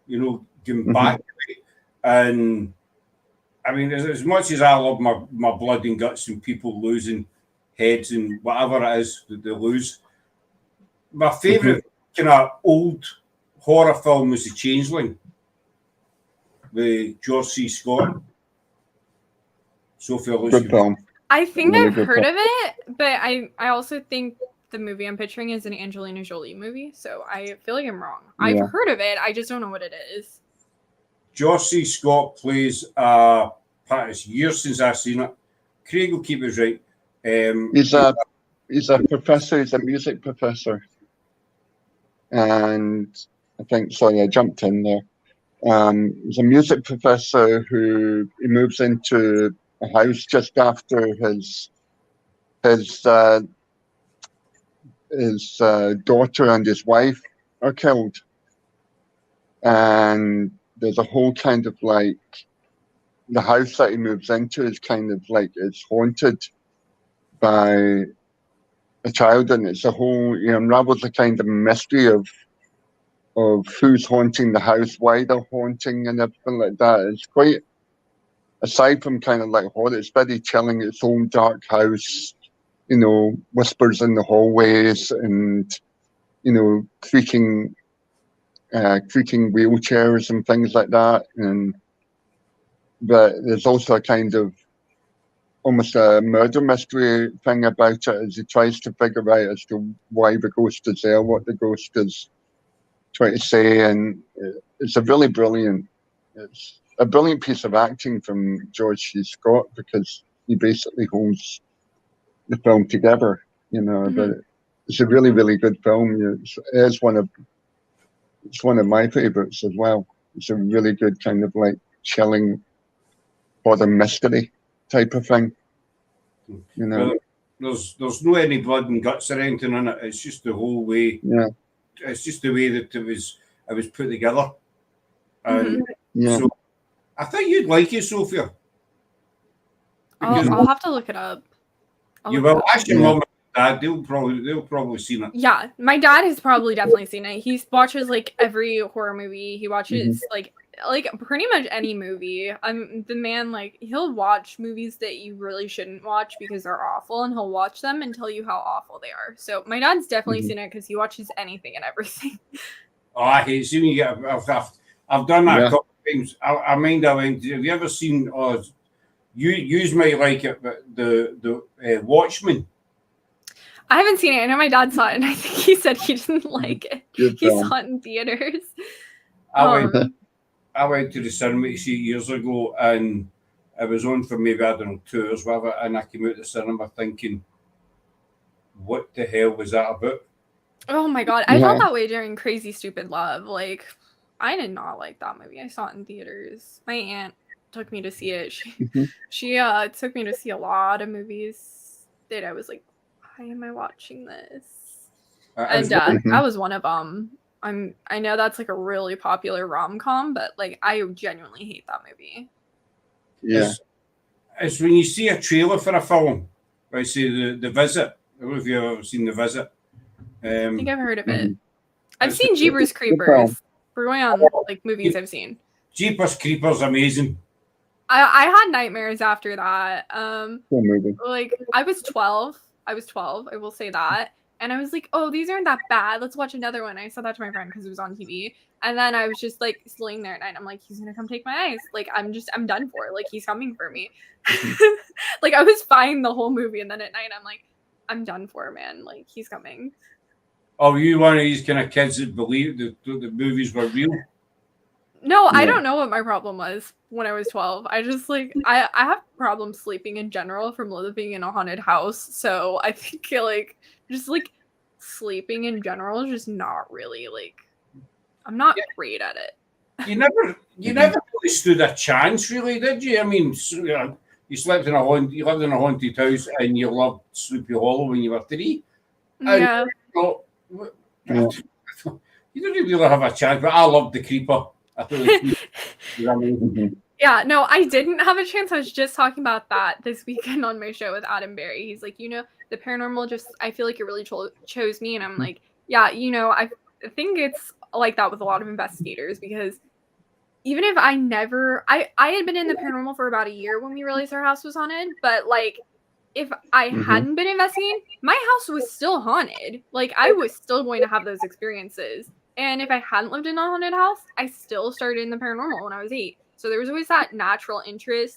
you know, going back to it. And I mean, as much as I love my blood and guts and people losing heads and whatever it is that they lose, my favourite kind of old horror film was The Changeling with George C. Scott. Sophia, good film. I think really I've heard of it, but I also think the movie I'm picturing is an Angelina Jolie movie, so I feel like I'm wrong. Yeah. I've heard of it, I just don't know what it is. George C. Scott plays Pat, it's years since I've seen it. Craig will keep us right. He's a professor. He's a music professor, and I think. Sorry, I jumped in there. He's a music professor who he moves into a house just after his daughter and his wife are killed, and there's a whole kind of like the house that he moves into is kind of like it's haunted by a child, and it's a whole unravels a kind of mystery of who's haunting the house, why they're haunting, and everything like that. It's quite, aside from kind of like horror, it's very chilling. Its own dark house, whispers in the hallways, and creaking wheelchairs and things like that. But there's also a kind of almost a murder mystery thing about it as he tries to figure out as to why the ghost is there, what the ghost is trying to say, and it's a brilliant piece of acting from George C. Scott, because he basically holds the film together, But it's a really, really good film. It's one of my favorites as well. It's a really good kind of like chilling horror mystery type of thing. Well, there's no any blood and guts or anything in it. It's just the whole way. Yeah. It's just the way that it was put together. And so I think you'd like it, Sophia. I'll have to look it up. You will ask your mum and dad. They'll probably seen it. Yeah, my dad has probably definitely seen it. He watches like every horror movie. He watches like pretty much any movie. The man, like, he'll watch movies that you really shouldn't watch because they're awful, and he'll watch them and tell you how awful they are. So my dad's definitely seen it because he watches anything and everything. Oh, I hate seeing you get. I've done that a couple of times. I went. Have you ever seen? You might like it, but the Watchmen. I haven't seen it. I know my dad saw it, and I think he said he didn't like it. He saw it in theaters. I went to the cinema to see it years ago, and it was on for maybe, I don't know, 2 hours, whatever, and I came out the cinema thinking, what the hell was that about? Oh my god, I felt that way during Crazy Stupid Love. Like, I did not like that movie. I saw it in theaters. My aunt took me to see it. She took me to see a lot of movies that I was like, why am I watching this? And that was one of them. I know that's like a really popular rom-com, but like I genuinely hate that movie. Yeah. It's when you see a trailer for a film, I say the Visit. I don't know if you've ever seen The Visit. I think I've heard of it. I've seen Jeepers Creepers. We're going on like movies I've seen. Jeepers Creepers, amazing. I had nightmares after that. movie. Like I was 12. I will say that. And I was like, oh, these aren't that bad. Let's watch another one. I said that to my friend because it was on TV. And then I was just like laying there at night. I'm like, he's going to come take my eyes. Like, I'm done for it. Like, he's coming for me. Like, I was fine the whole movie. And then at night, I'm like, I'm done for, man. Like, he's coming. Oh, you one of these kind of kids that believe the movies were real? No, I don't know what my problem was when I was 12. I just like I have problems sleeping in general from living in a haunted house. So I think like just like sleeping in general is just not really like I'm not great at it. You never really stood a chance, really, did you? I mean, you slept in you lived in a haunted house, and you loved Sleepy Hollow when you were 3. Yeah. And, you didn't really have a chance, but I loved The Creeper. I thought Yeah, no, I didn't have a chance. I was just talking about that this weekend on my show with Adam Berry. He's like, the paranormal just, I feel like it really chose me. And I'm like, yeah, I think it's like that with a lot of investigators, because even if I had been in the paranormal for about a year when we realized our house was haunted, but like, if I hadn't been investigating, my house was still haunted. Like, I was still going to have those experiences. And if I hadn't lived in a haunted house, I still started in the paranormal when I was 8. So there was always that natural interest.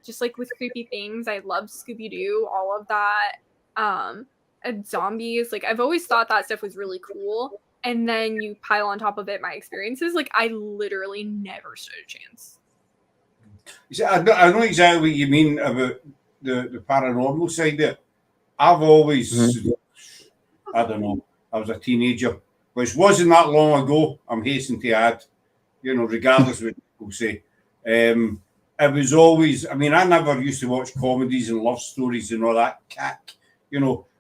Just like with creepy things, I loved Scooby-Doo, all of that. And zombies, like I've always thought that stuff was really cool. And then you pile on top of it my experiences, like I literally never stood a chance. See, I know exactly what you mean about the paranormal side of it. I've always, I don't know, I was a teenager, which wasn't that long ago, I'm hastening to add, regardless of what people say. It was always, I mean, I never used to watch comedies and love stories and all that cack.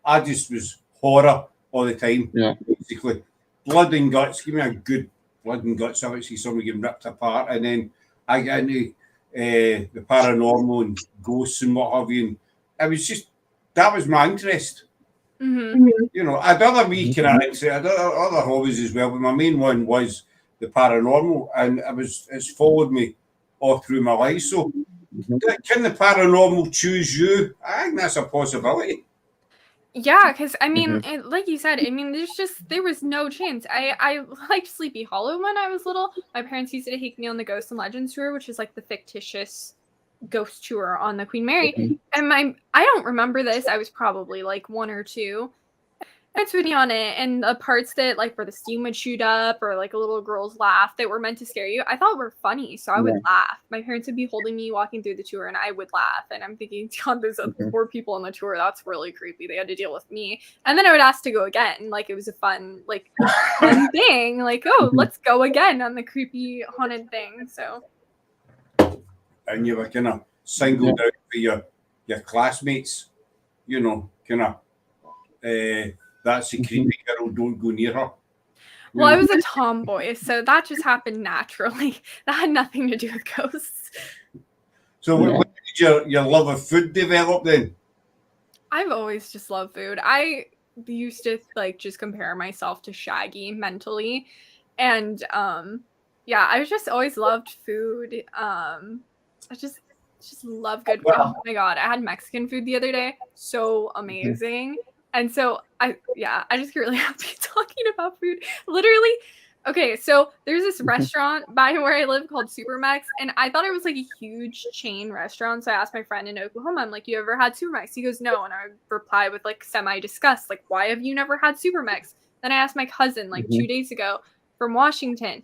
I just was horror all the time, basically. Blood and guts, give me a good blood and guts. I like to see somebody getting ripped apart. And then I get into the paranormal and ghosts and what have you. And it was just, that was my interest. I'd other wee kind of interests, I had other hobbies as well, but my main one was the paranormal, and it's followed me all through my life. So, can the paranormal choose you? I think that's a possibility. Yeah, because I mean, like you said, I mean, there was no chance. I liked Sleepy Hollow when I was little. My parents used to take me on the Ghosts and Legends tour, which is like the fictitious ghost tour on the Queen Mary. And I don't remember this. I was probably like 1 or 2. It's with me on it, and the parts that like where the steam would shoot up or like a little girl's laugh that were meant to scare you, I thought were funny, so I would laugh. My parents would be holding me walking through the tour, and I would laugh. And I'm thinking, God, there's 4 people on the tour. That's really creepy. They had to deal with me, and then I would ask to go again. Like it was a fun thing. Like, oh, let's go again on the creepy haunted thing. So, and you were kind of singled out for your classmates. Kind of. That's a creepy girl, don't go near her. Well, I was a tomboy, so that just happened naturally. That had nothing to do with ghosts. So when did your love of food develop then? I've always just loved food. I used to just compare myself to Shaggy mentally. And I just always loved food. I just love good food. Oh my God, I had Mexican food the other day. So amazing. And so I just get really happy talking about food. Literally, okay, so there's this restaurant by where I live called Supermex, and I thought it was like a huge chain restaurant. So I asked my friend in Oklahoma, I'm like, you ever had Supermex? He goes, no. And I reply with like semi-disgust, like, why have you never had Supermex? Then I asked my cousin 2 days ago from Washington,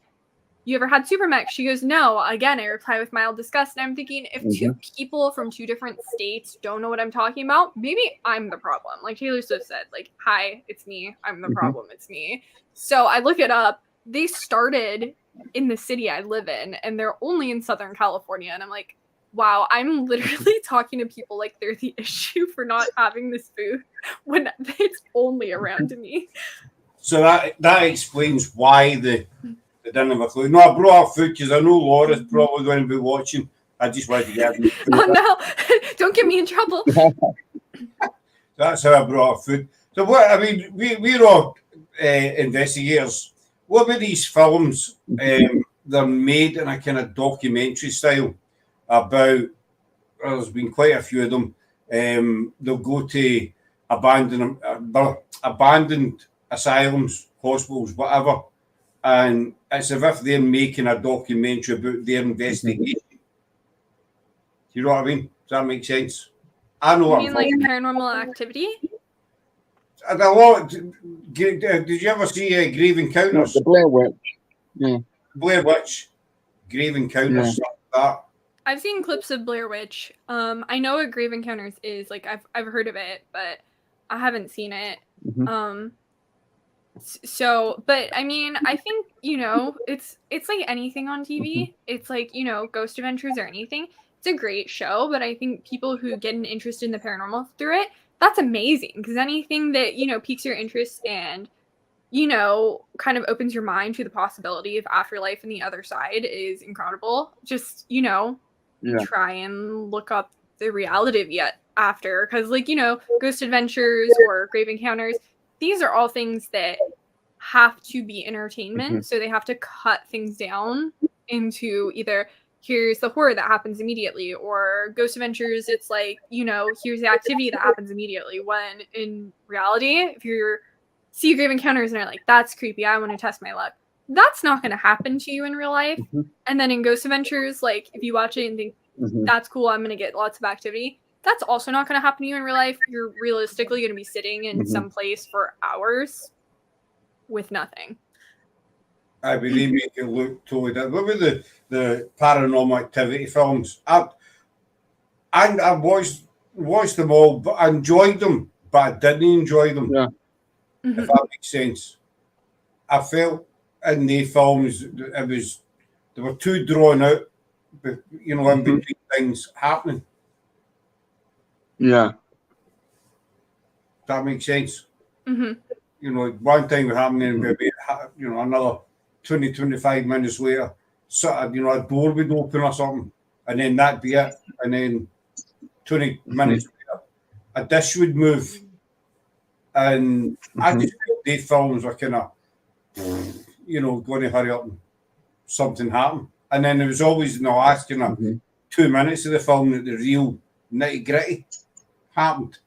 you ever had Supermex? She goes, no. Again, I reply with mild disgust. And I'm thinking, if 2 people from 2 different states don't know what I'm talking about, maybe I'm the problem. Like Taylor Swift said, hi, it's me. I'm the problem. It's me. So I look it up. They started in the city I live in, and they're only in Southern California. And I'm like, wow, I'm literally talking to people like they're the issue for not having this food when it's only around me. So that explains why they didn't have a clue. No, I brought up food because I know Laura's probably going to be watching. I just wanted to get them. Oh no! Don't get me in trouble. That's how I brought up food. So what? I mean, we're all investigators. What about these films? They're made in a kind of documentary style about. Well, there's been quite a few of them. They'll go to abandoned asylums, hospitals, whatever. And it's as if they're making a documentary about their investigation. Do you know what I mean? Does that make sense? I know. You mean like Paranormal Activity? A lot. Did you ever see Grave Encounters? The Blair Witch. Yeah. Blair Witch, Grave Encounters, stuff like that. I've seen clips of Blair Witch. I know what Grave Encounters is. I've heard of it, but I haven't seen it. So, but I mean, I think, it's like anything on TV. It's like, Ghost Adventures or anything. It's a great show, but I think people who get an interest in the paranormal through it, that's amazing. Because anything that, piques your interest and, kind of opens your mind to the possibility of afterlife and the other side is incredible. Just, try and look up the reality of yet after. Because, Ghost Adventures or Grave Encounters, these are all things that have to be entertainment. So they have to cut things down into either here's the horror that happens immediately, or Ghost Adventures, it's like, here's the activity that happens immediately. When in reality, if you see Grave Encounters and are like, that's creepy, I want to test my luck, that's not going to happen to you in real life. And then in Ghost Adventures, like if you watch it and think that's cool, I'm going to get lots of activity, that's also not going to happen to you in real life. You're realistically going to be sitting in some place for hours with nothing. I mean, they make it look totally different. What about the Paranormal Activity films? I watched them all, but I enjoyed them, but I didn't enjoy them. Yeah. If that makes sense. I felt in the films they were too drawn out, but in between things happening. Yeah. That makes sense. Mm-hmm. One thing was happening, another 20, 25 minutes later, a door would open or something, and then that'd be it. And then 20 minutes later, a dish would move. And I just felt these films were kind of, going to hurry up and something happen. And then there was always in the last 2 minutes of the film that the real nitty gritty happened.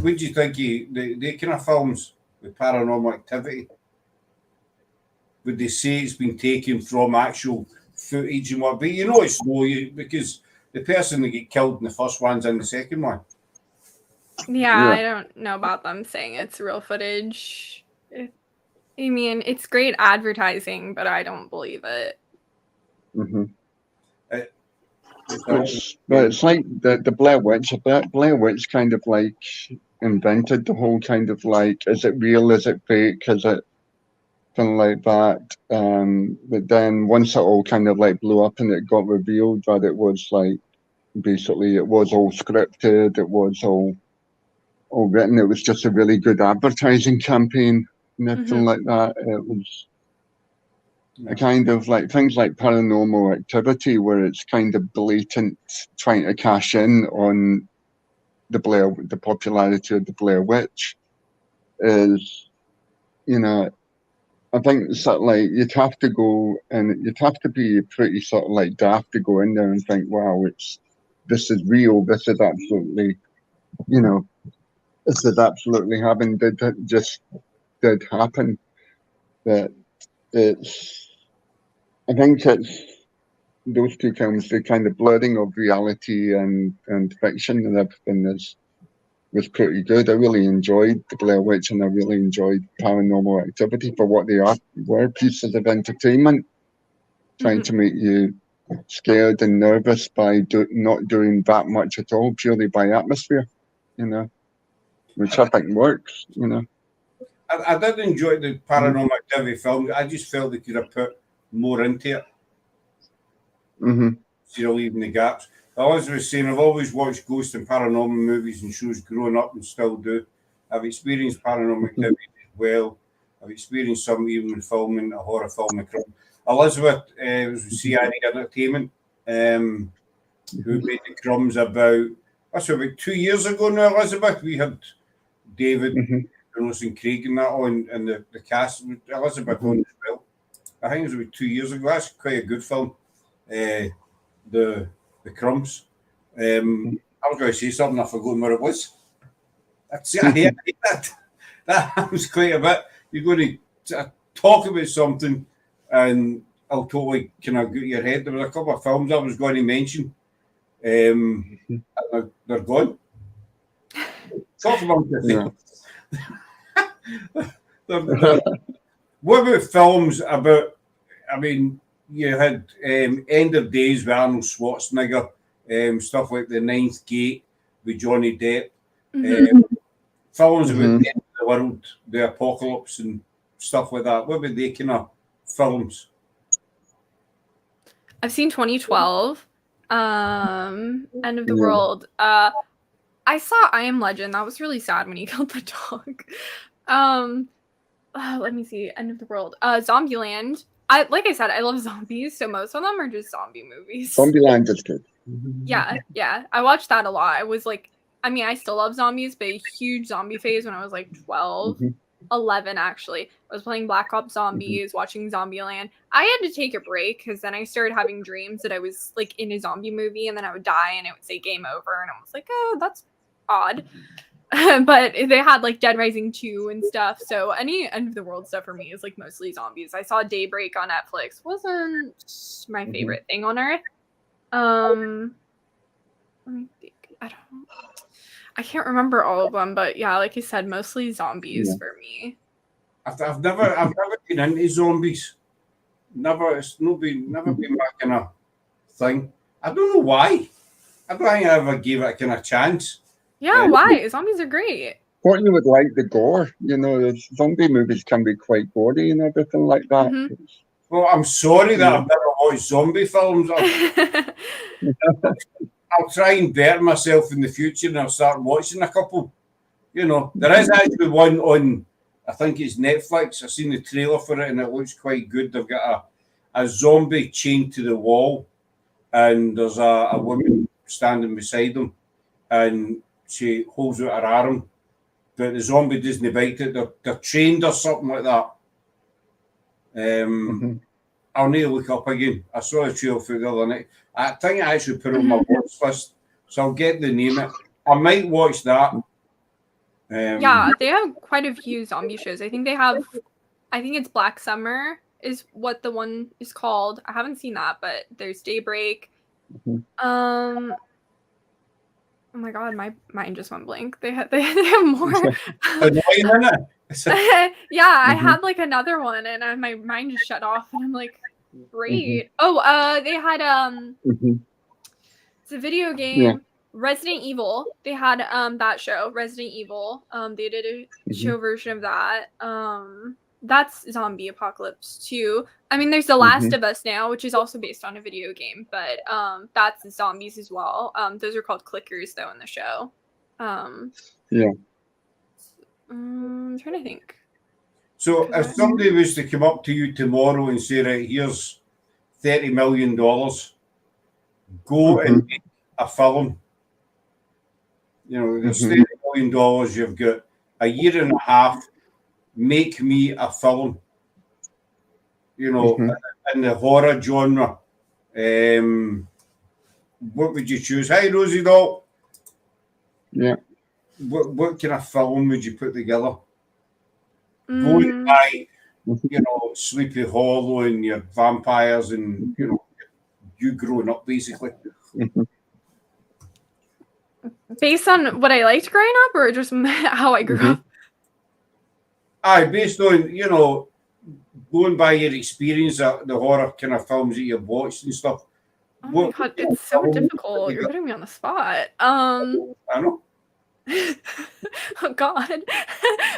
What do you think the kind of films with Paranormal Activity? Would they say it's been taken from actual footage and what? But it's no, because the person that get killed in the first one's in the second one. Yeah, I don't know about them saying it's real footage. I mean, it's great advertising, but I don't believe it. It's like the Blair Witch. Blair Witch kind of like invented the whole kind of like, is it real? Is it fake? Is it kind of like that? But then once it all kind of like blew up and it got revealed that it was like, basically it was all scripted. It was all written. It was just a really good advertising campaign and everything like that. It was a kind of like things like Paranormal Activity, where it's kind of blatant trying to cash in on the popularity of the Blair Witch. Is, I think sort of like you'd have to go and you'd have to be pretty sort of like daft to go in there and think, wow, this is real. This is absolutely, this is absolutely happened. Just did happen. That I think it's those two films, the kind of blurring of reality and fiction and everything was pretty good. I really enjoyed The Blair Witch and I really enjoyed Paranormal Activity for what they were pieces of entertainment, trying to make you scared and nervous by not doing that much at all, purely by atmosphere, which I think works, I did enjoy the Paranormal Activity film. I just felt they could have put more into it. Leaving the gaps. As I was saying, I've always watched ghost and paranormal movies and shows growing up and still do. I've experienced Paranormal Activity as well. I've experienced some even in filming a horror film. Elizabeth was with CIA Entertainment, who made the Crumbs about 2 years ago now, Elizabeth. We had David and Craig and that on, and the cast with Elizabeth on as well. I think it was about 2 years ago. That's quite a good film. The Crumbs. I was going to say something, I've forgotten what it was. I hate that. That happens quite a bit. You're going to talk about something and I'll totally kind of get your head. There was a couple of films I was going to mention. And they're gone. Talk about the What about films about, you had End of Days with Arnold Schwarzenegger, stuff like The Ninth Gate with Johnny Depp, films about the end of the world, the apocalypse and stuff like that. What about they kind of films? I've seen 2012, End of the World. I saw I Am Legend. That was really sad when he killed the dog. Let me see. End of the World. Zombieland. Like I said, I love zombies, so most of them are just zombie movies. Zombieland is good. Yeah. I watched that a lot. I was like, I still love zombies, but a huge zombie phase when I was like 12, 11 actually. I was playing Black Ops Zombies, watching Zombieland. I had to take a break because then I started having dreams that I was like in a zombie movie and then I would die and it would say game over and I was like, oh, that's odd. But they had like Dead Rising 2 and stuff. So any End of the World stuff for me is like mostly zombies. I saw Daybreak on Netflix. Wasn't my favorite thing on earth. Let me think. I can't remember all of them, but yeah, like I said, mostly zombies for me. I've never been into zombies. It's never been my kind of thing. I don't know why. I don't think I ever gave it a kind of chance. Yeah, why? Zombies are great. Thought you would like the gore. You know, the zombie movies can be quite gory and everything like that. Mhm. Well, I'm sorry that I've never watched zombie films. I'll try and better myself in the future, and I'll start watching a couple. You know, there is actually one on, I think it's Netflix. I've seen the trailer for it, and it looks quite good. They've got a zombie chained to the wall, and there's a woman standing beside them, and she holds out her arm, but the zombie doesn't bite it. They're trained or something like that. I'll need to look up again. I saw the trailer for the other night. I think I actually put it on my watch list, so I'll get the name it. I might watch that. Yeah, they have quite a few zombie shows. I think it's Black Summer is what the one is called. I haven't seen that, but there's Daybreak. Oh my god, my mind just went blank. They have more. Yeah, I had like another one, and my mind just shut off, and I'm like, great. Oh, they had it's a video game. Yeah. Resident Evil. They had that show, Resident Evil. They did a show version of that. That's zombie apocalypse too. I mean, there's The Last of Us now, which is also based on a video game, but that's zombies as well. Those are called clickers though in the show. Yeah. I'm trying to think. So if somebody was to come up to you tomorrow and say, right, here's $30 million, go and make a film. You know, there's $30 million, you've got a year and a half, make me a film. You know, in the horror genre. What would you choose? Hi, Rosie doll. Yeah. What kind of film would you put together? Going by, you know, Sleepy Hollow and your vampires and, you know, you growing up, basically. Based on what I liked growing up, or just how I grew up? Aye, based on, you know, going by your experience, the horror kind of films that you've watched and stuff. Oh my god, it's so difficult. You're putting me on the spot. I know. Oh god.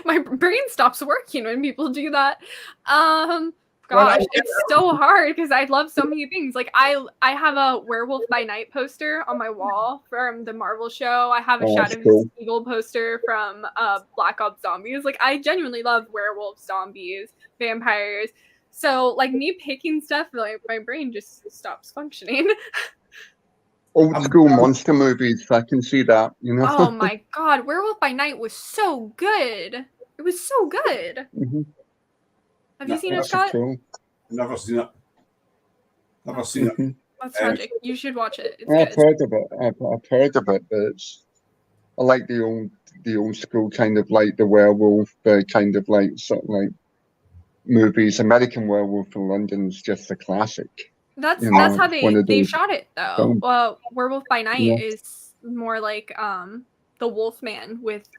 My brain stops working when people do that. Gosh, it's so hard because I love so many things. Like I have a Werewolf by Night poster on my wall from the Marvel show. I have a Shadow of the Eagle poster from Black Ops Zombies. Like I genuinely love werewolves, zombies, vampires. So like me picking stuff, like my brain just stops functioning. Old school monster movies, I can see that, you know. Oh my god, Werewolf by Night was so good. It was so good. Have you seen it, Scott? Never seen it. Never seen it. That's tragic. You should watch it. It's I've good. heard of it. I've heard of it, but I like the old school kind of like the werewolf, kind of like sort of like movies. American Werewolf in London is just a classic. That's know, how they shot it though. Well, Werewolf by Night is more like the Wolfman with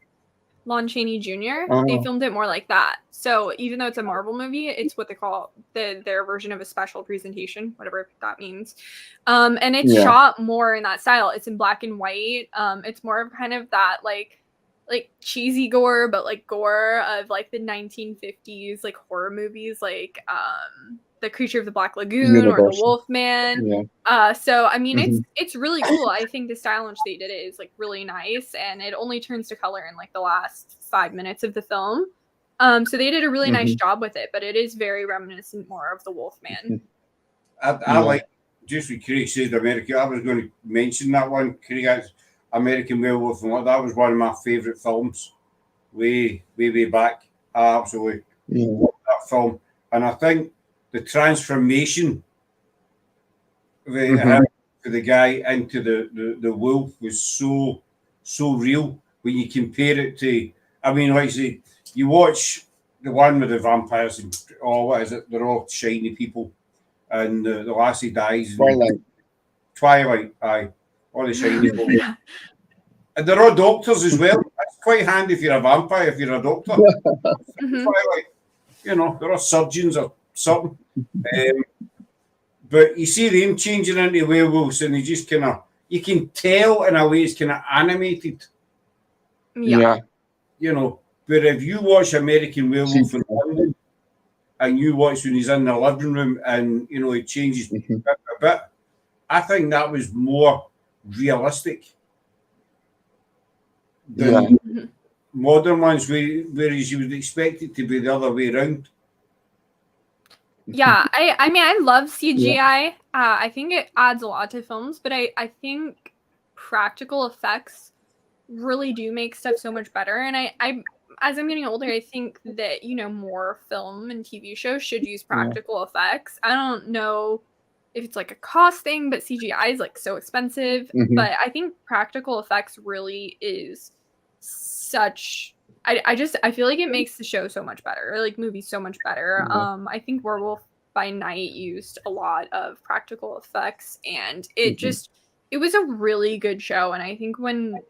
Lon Chaney Jr. They filmed it more like that. So even though it's a Marvel movie, it's what they call their version of a special presentation, whatever that means. And it's shot more in that style. It's in black and white. It's more of kind of that like cheesy gore, but like gore of like the 1950s like horror movies, like The Creature of the Black Lagoon or The Wolfman. So I mean it's really cool. I think the style in which they did it is like really nice, and it only turns to color in like the last 5 minutes of the film. So they did a really nice job with it, but it is very reminiscent more of The Wolfman. I like, just what Craig said, American. I was going to mention that one, Craig, American Werewolf, and that was one of my favourite films way back. I absolutely loved that film. And I think the transformation for the guy into the wolf was so real when you compare it to, I mean, like I say, you watch the one with the vampires and what is it? They're all shiny people, and the lassie dies. Twilight, aye, all the shiny people. And they're all doctors as well. That's quite handy if you're a vampire, if you're a doctor. Twilight. You know, there are surgeons or something. But you see them changing into werewolves, and they just kind of, you can tell in a way it's kind of animated. Yeah. You know, but if you watch American Werewolf in London, and you watch when he's in the living room, and you know he changes bit by bit, I think that was more realistic than modern ones, whereas you would expect it to be the other way around. Yeah, I mean, I love CGI. I think it adds a lot to films, but I think practical effects really do make stuff so much better. And I as I'm getting older, I think that, you know, more film and TV shows should use practical effects. I don't know if it's like a cost thing, but CGI is like so expensive. But I think practical effects really is such. I feel like it makes the show so much better, or like movies so much better. I think Werewolf by Night used a lot of practical effects, and it just it was a really good show. And I think when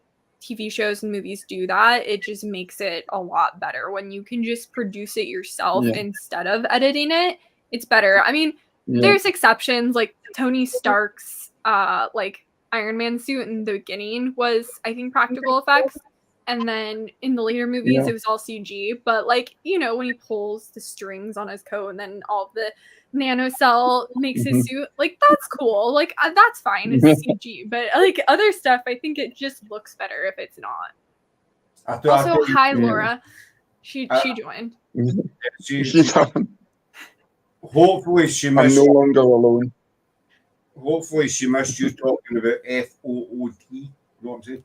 TV shows and movies do that, it just makes it a lot better. When you can just produce it yourself instead of editing it, it's better. I mean, there's exceptions, like Tony Stark's like Iron Man suit in the beginning was, I think, practical effects. And then in the later movies, it was all CG. But like, you know, when he pulls the strings on his coat and then all of the nanocell makes his suit, like, that's cool. Like, that's fine. It's CG. But like other stuff, I think it just looks better if it's not. Also, hi Laura. She joined. Hopefully she missed. I'm no longer alone. Hopefully she missed you talking about FOOT.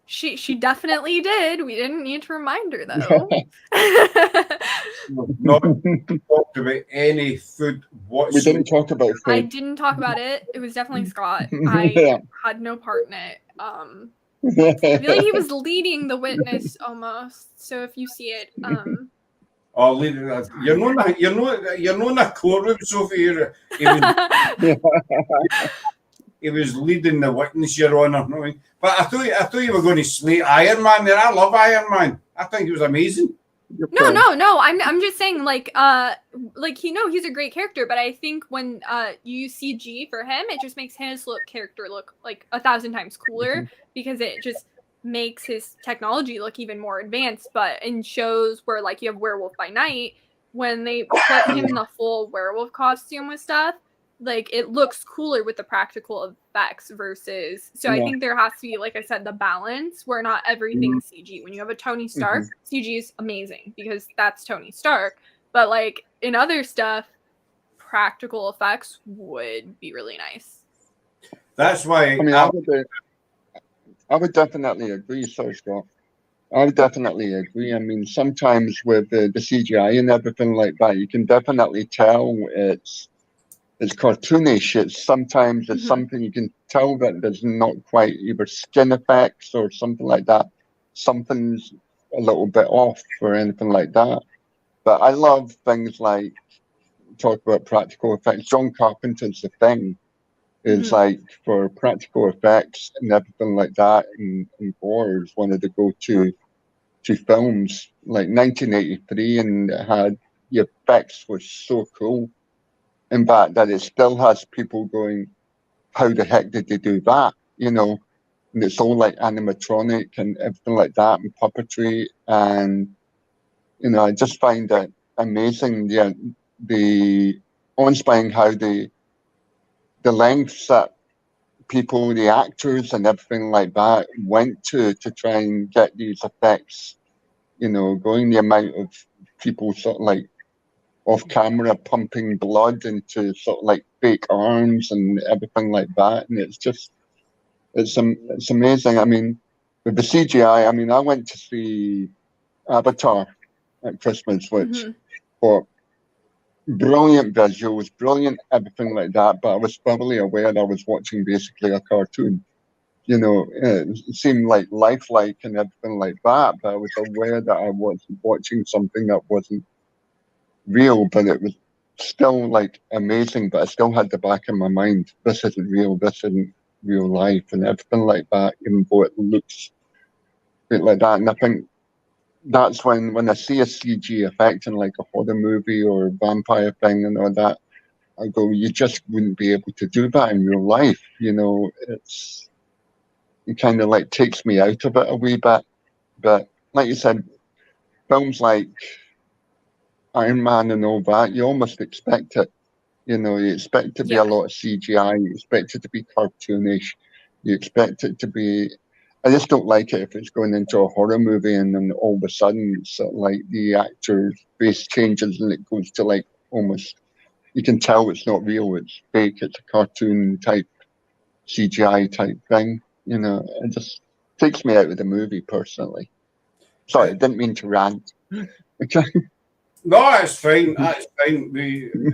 She definitely did. We didn't need to remind her though. Not talked about any food whatsoever. We didn't talk about food. I didn't talk about it. It was definitely Scott. I had no part in it. I feel like he was leading the witness almost. So if you see it, oh, you're not in a courtroom, Sophie. He was leading the witness, Your Honour. But I thought you were going to slate Iron Man there. I love Iron Man. I think it was amazing. No. I'm just saying, like he's a great character, but I think when you use CG for him, it just makes his character look like 1,000 times cooler because it just makes his technology look even more advanced. But in shows where like you have Werewolf by Night, when they put him in the full werewolf costume with stuff, like it looks cooler with the practical effects versus. So I think there has to be, like I said, the balance where not everything's CG. When you have a Tony Stark, CG is amazing because that's Tony Stark. But like in other stuff, practical effects would be really nice. That's why. I mean, I would definitely agree, Sir Scott. I would definitely agree. I mean, sometimes with the CGI and everything like that, you can definitely tell it's cartoonish. It's sometimes it's something you can tell that there's not quite either skin effects or something like that. Something's a little bit off or anything like that. But I love things like, talk about practical effects. John Carpenter's The Thing is like for practical effects and everything like that. And gore is one of the go-to films, like 1983, and it had the effects were so cool. In fact, that it still has people going, how the heck did they do that? You know, and it's all like animatronic and everything like that and puppetry. And, you know, I just find it amazing, the awe-inspiring how the lengths that people, the actors and everything like that went to try and get these effects, you know, going, the amount of people sort of like off camera pumping blood into sort of like fake arms and everything like that. And it's amazing. I mean, with the CGI, I mean, I went to see Avatar at Christmas, which for brilliant visuals, brilliant everything like that, but I was thoroughly aware that I was watching basically a cartoon. You know, it seemed like lifelike and everything like that, but I was aware that I was watching something that wasn't real, but it was still like amazing. But I still had the back of my mind, this isn't real, this isn't real life and everything like that, even though it looks a bit like that. And I think that's when I see a CG effect in like a horror movie or a vampire thing and all that, I go, you just wouldn't be able to do that in real life. It kind of like takes me out of it a wee bit. But like you said, films like Iron Man and all that, you almost expect it. You expect it to be a lot of CGI. You expect it to be cartoonish. You expect it to be. I just don't like it if it's going into a horror movie and then all of a sudden it's sort of like the actor's face changes and it goes to like almost. You can tell it's not real. It's fake. It's a cartoon type CGI type thing. It just takes me out of the movie personally. Sorry, I didn't mean to rant. Okay. No, that's fine. That's fine.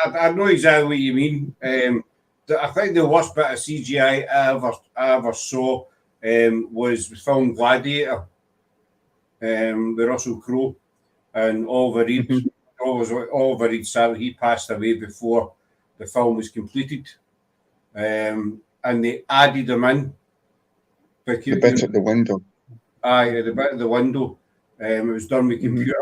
I know exactly what you mean. I think the worst bit of CGI I ever saw was the film Gladiator, with Russell Crowe and Oliver Reed. Oliver Reed, sadly, he passed away before the film was completed, and they added him in. The bit at the window. Aye, the bit at the window. It was done with computer,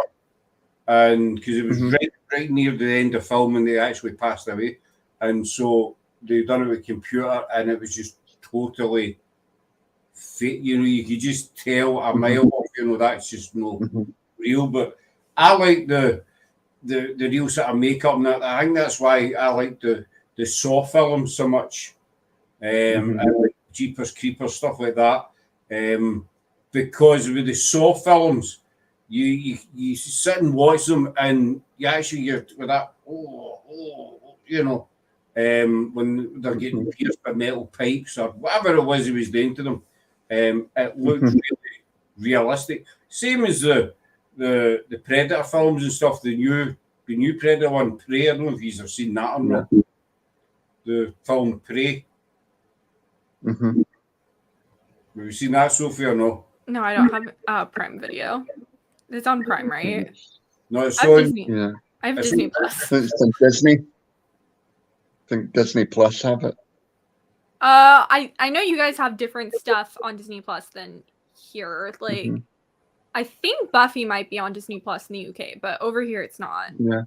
and because it was right near the end of filming, they actually passed away, and so they done it with computer, and it was just totally fake. You could just tell a mile off. That's just no real. But I like the real sort of makeup, and that. I think that's why I like the Saw films so much, and like Jeepers Creepers, stuff like that. Because with the Saw films, you sit and watch them, and you're with that when they're getting pierced by metal pipes or whatever it was he was doing to them, it looked really realistic. Same as the Predator films and stuff. The new Predator one, Prey. I don't know if you've seen that or not. The film Prey. Have you seen that, Sophie, or no? No, I don't have Prime Video. It's on Prime, right? No, it's on. Disney. I have Disney Plus. It's on Disney. I think Disney Plus have it. I know you guys have different stuff on Disney Plus than here. Like, I think Buffy might be on Disney Plus in the UK, but over here it's not. Yeah.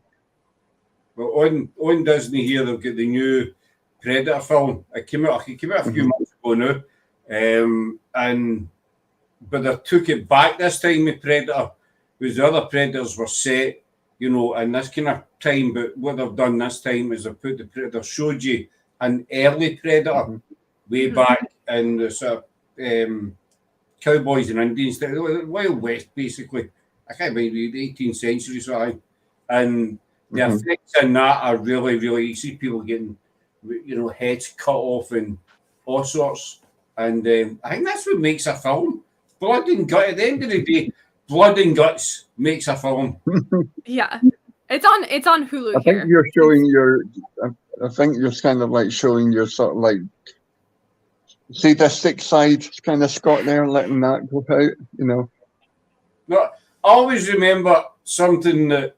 Well, on Disney here, they've got the new Predator film. It came out a few months ago now, but they took it back this time with Predator, because the other Predators were set, in this kind of time. But what they've done this time is they've showed you an early Predator way back in the sort of cowboys and Indians, Wild West, basically. I can't remember, the 18th century sort of, and the effects in that are really, really. You see people getting, heads cut off and all sorts. And I think that's what makes a film. Blood and guts. At the end of the day, blood and guts makes a film. Yeah, it's on Hulu. I think you're showing your. I think you're kind of like showing your sort of like sadistic side, kind of Scott there, letting that go out. No, I always remember something that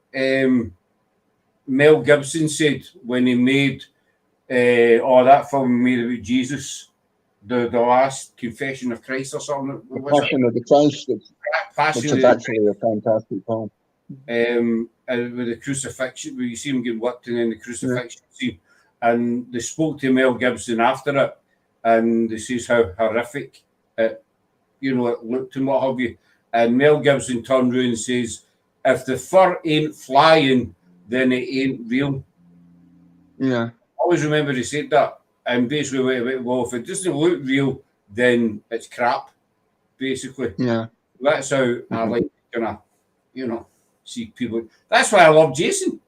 Mel Gibson said when he made that film made about Jesus. The last Confession of Christ or something. Passion of the Christ, which is actually a fantastic film. With the crucifixion, where you see him getting whipped and then the crucifixion scene, and they spoke to Mel Gibson after it, and they says how horrific it looked and what have you. And Mel Gibson turned around and says, "If the fur ain't flying, then it ain't real." Yeah, I always remember he said that. And basically, well, if it doesn't look real, then it's crap. Basically, that's how I like to see people. That's why I love Jason.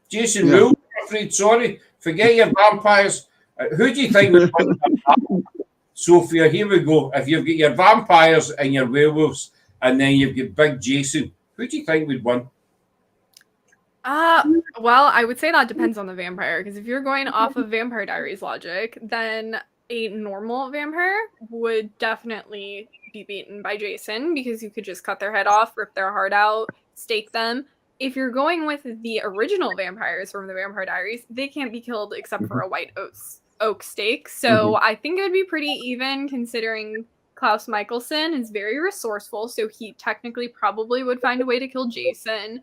Jason rules. I'm afraid. Sorry, forget your vampires. Who do you think would win? Sophia, here we go. If you've got your vampires and your werewolves, and then you've got Big Jason, who do you think would win? Well, I would say that depends on the vampire, because if you're going off of Vampire Diaries logic, then a normal vampire would definitely be beaten by Jason, because you could just cut their head off, rip their heart out, stake them. If you're going with the original vampires from the Vampire Diaries, they can't be killed except for a white oak stake. So I think it would be pretty even, considering Klaus Michelson is very resourceful, so he technically probably would find a way to kill Jason,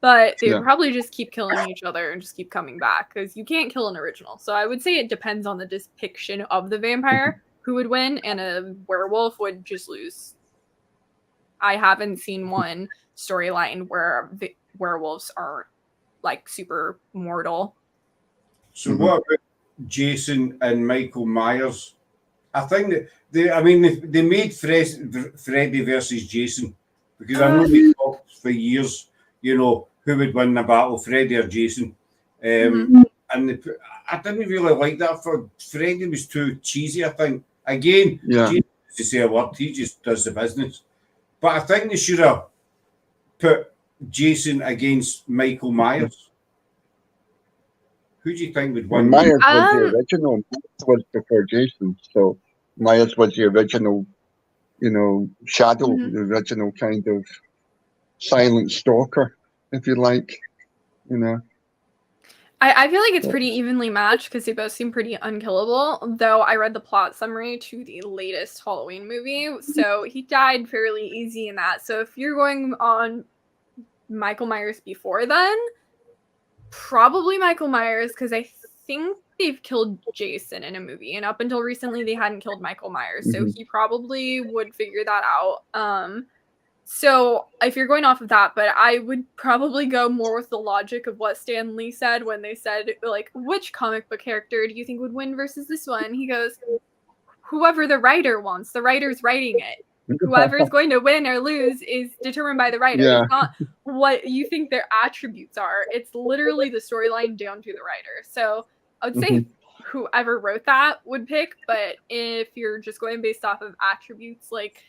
but they would probably just keep killing each other and just keep coming back because you can't kill an original. So I would say it depends on the depiction of the vampire who would win, and a werewolf would just lose. I haven't seen one storyline where werewolves are like super mortal. So what about Jason and Michael Myers? I think that they made Freddy versus Jason because I know we talked for years, you know, who would win the battle, Freddy or Jason. And I didn't really like that. For Freddy was too cheesy, I think. Again, Jason doesn't say a word, he just does the business. But I think they should have put Jason against Michael Myers. Who do you think would win? Myers was the original. Myers was before Jason, so Myers was the original, you know, shadow, the original kind of silent stalker, if you like, you know. I feel like it's pretty evenly matched because they both seem pretty unkillable, though I read the plot summary to the latest Halloween movie, so he died fairly easy in that. So if you're going on Michael Myers before then, probably Michael Myers, because I think they've killed Jason in a movie, and up until recently they hadn't killed Michael Myers, so he probably would figure that out. So if you're going off of that, but I would probably go more with the logic of what Stan Lee said when they said, like, which comic book character do you think would win versus this one? He goes, whoever the writer wants. The writer's writing it. Whoever's going to win or lose is determined by the writer. It's not what you think their attributes are. It's literally the storyline down to the writer. So I would say whoever wrote that would pick, but if you're just going based off of attributes, like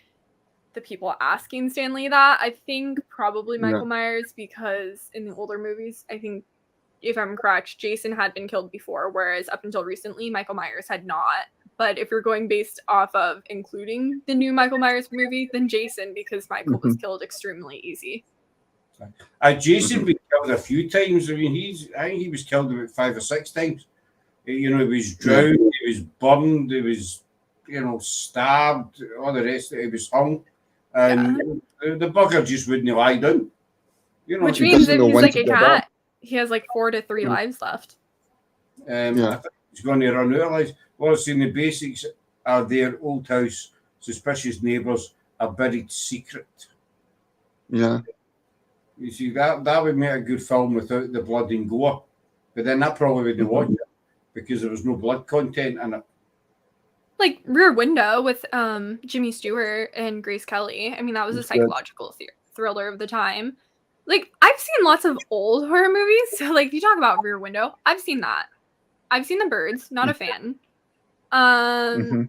the people asking Stan Lee that, I think probably Michael Myers, because in the older movies, I think, if I'm correct, Jason had been killed before, whereas up until recently, Michael Myers had not. But if you're going based off of including the new Michael Myers movie, then Jason, because Michael was killed extremely easy. Jason been killed a few times. I mean, I think he was killed about 5 or 6 times. You know, he was drowned, he was burned, he was, you know, stabbed, all the rest of it, he was hung. And the bugger just wouldn't lie down. You know, which means if he's like a cat, he has like 4 to 3 lives left. I think he's going to run out of lives. Well, seeing the basics are their old house, suspicious neighbours, a buried secret. Yeah. You see, that would make a good film without the blood and gore. But then that probably wouldn't watch it because there was no blood content in it. Like Rear Window with Jimmy Stewart and Grace Kelly. I mean, that was a psychological thriller of the time. Like, I've seen lots of old horror movies. So, like, if you talk about Rear Window, I've seen that. I've seen The Birds, not a fan. I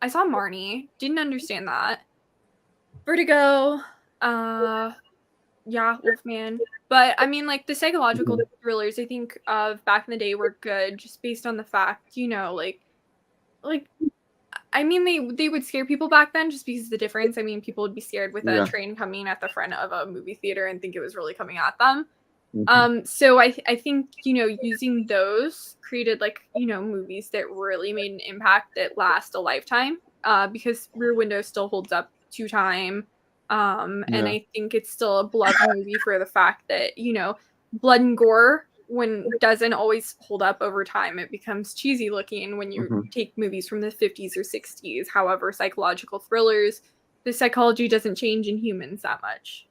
saw Marnie, didn't understand that. Vertigo, Wolfman. But, I mean, like, the psychological thrillers I think of back in the day were good just based on the fact, you know, like I mean, they would scare people back then just because of the difference. I mean, people would be scared with a train coming at the front of a movie theater and think it was really coming at them. So I think, you know, using those created, like, you know, movies that really made an impact that last a lifetime, because Rear Window still holds up to time. And I think it's still a beloved movie for the fact that, you know, blood and gore, when doesn't always hold up over time, it becomes cheesy looking when you take movies from the 50s or 60s. However, psychological thrillers, the psychology doesn't change in humans that much.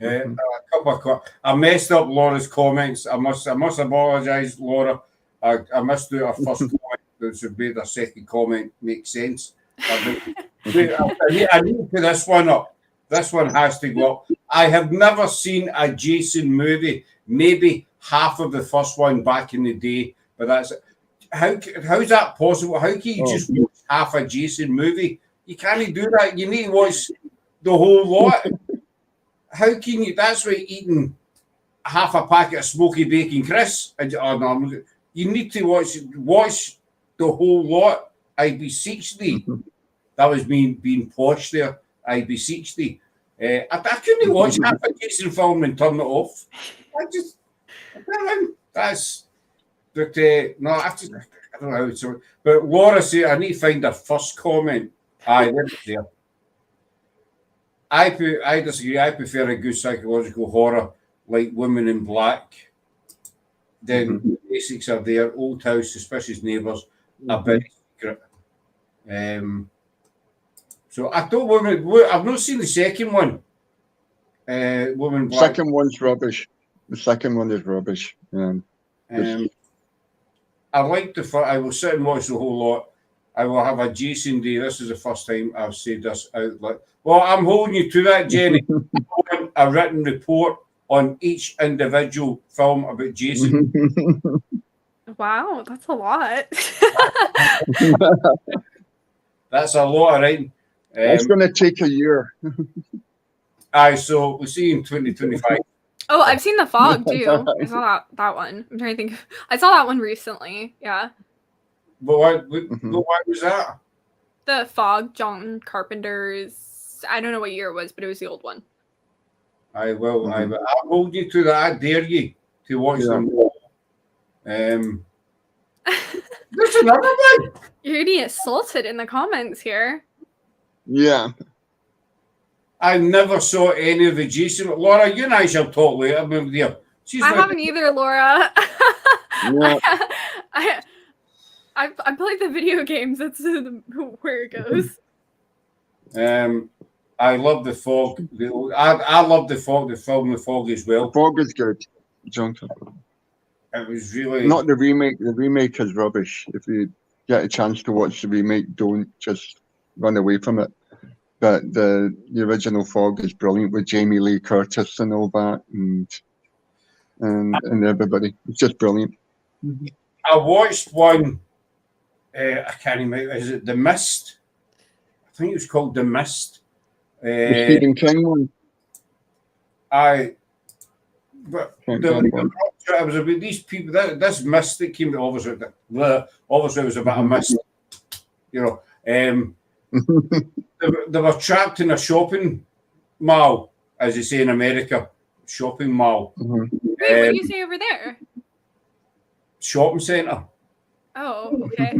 I messed up Laura's comments. I must apologise, Laura. I missed out her first comment. That should be the second comment makes sense. I need to put this one up. This one has to go up. I have never seen a Jason movie. Maybe half of the first one back in the day, but that's how's that possible? How can you just watch half a Jason movie? You can't do that. You need to watch the whole lot. How can you? That's like eating half a packet of smoky bacon crisps. You need to watch the whole lot. I beseech thee. That was me being posh there. I beseech thee. I couldn't watch half a Jason film and turn it off. I don't know. I don't know how to. But Laura said, I need to find her first comment. Aye, they're there. I disagree. I prefer a good psychological horror like Women in Black. Then the basics are there. Old House, Suspicious Neighbours, A Very Secret. So I don't. I've not seen the second one. Woman in Black. Second one's rubbish. The second one is rubbish. I like the. I will sit and watch the whole lot. I will have a Jason day. This is the first time I've said this out loud. Well, I'm holding you to that, Jenny. I want a written report on each individual film about Jason. Wow, that's a lot. That's a lot of writing. It's going to take a year. Aye, so we'll see you in 2025. Oh, I've seen The Fog too. I saw that one. I'm trying to think. I saw that one recently. Yeah. But what was that? The Fog, John Carpenter's. I don't know what year it was, but it was the old one. I will. I'll hold you to that. I dare you to watch them all. There's another one. You're getting assaulted in the comments here. Yeah. I never saw any of the Jason. Laura, you and I shall talk later. I haven't either, Laura. Yeah. I played the video games. That's where it goes. I love The Fog. I love The Fog. The film The Fog as well. The Fog is good. John. It was really not the remake. The remake is rubbish. If you get a chance to watch the remake, don't just run away from it. But the original Fog is brilliant with Jamie Lee Curtis and all that, and everybody. It's just brilliant. I watched one. I can't remember. Is it The Mist? I think it was called The Mist. The Stephen King one. But it was about these people. This mist that came. Obviously, it was about a mist. You know, they were trapped in a shopping mall, as they say in America. Shopping mall. Wait, what do you say over there? Shopping centre. Oh, okay.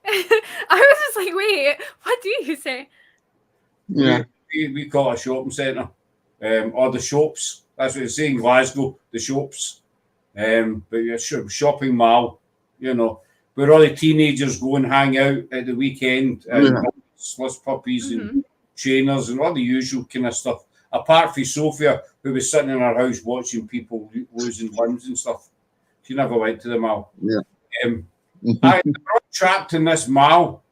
I was just like, wait, what do you say? Yeah. We call it a shopping centre. Or the shops. That's what it's saying, Glasgow, the shops. But yeah, shopping mall, you know, where all the teenagers go and hang out at the weekend and slush puppies and trainers and all the usual kind of stuff. Apart from Sophia, who was sitting in her house watching people losing limbs and stuff. She never went to the mall. Yeah. I was trapped in this mall,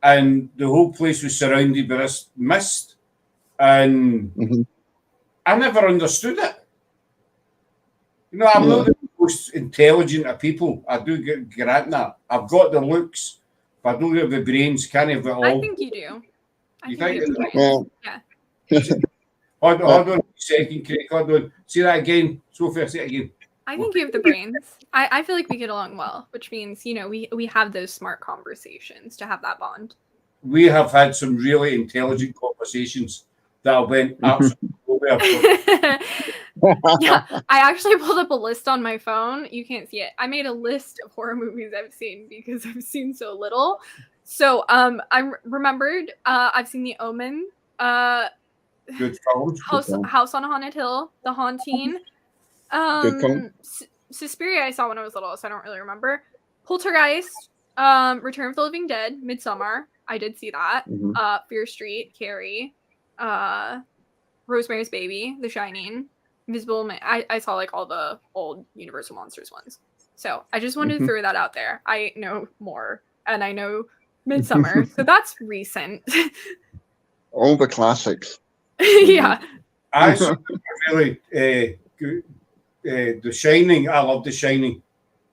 and the whole place was surrounded by this mist, and I never understood it. You know, I'm not the most intelligent of people. I do grant that. I've got the looks, but I don't have the brains. Can't have it all. I think you do. You think? Yeah. Hold on a second, Craig. Hold on. Say that again. Sophia, say it again. I think you have the brains. I feel like we get along well, which means, you know, we have those smart conversations to have that bond. We have had some really intelligent conversations that went absolutely nowhere. Yeah, I actually pulled up a list on my phone. You can't see it. I made a list of horror movies I've seen because I've seen so little. So I remembered I've seen The Omen, Good films. House on a Haunted Hill, The Haunting. Suspiria I saw when I was little, so I don't really remember. Poltergeist, Return of the Living Dead, Midsommar. I did see that. Fear Street, Carrie, Rosemary's Baby, The Shining, Invisible Man. I saw like all the old Universal Monsters ones. So I just wanted to throw that out there. I know more, and I know Midsommar, so that's recent. All the classics. Yeah. I really good. The Shining. I love The Shining.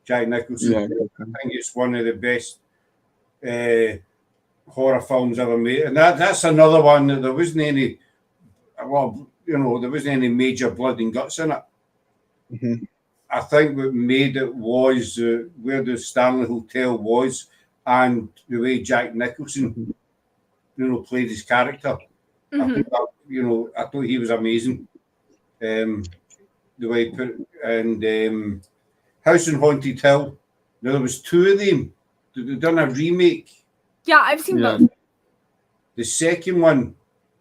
Jack Nicholson. Yeah. I think it's one of the best horror films ever made, and that's another one that there wasn't any. Well, you know, there wasn't any major blood and guts in it. I think what made it was where the Stanley Hotel was, and the way Jack Nicholson, you know, played his character. I think that, you know, I thought he was amazing. The way he put it, and House on Haunted Hill. Now, there was two of them. They've done a remake. Yeah, I've seen both. The second one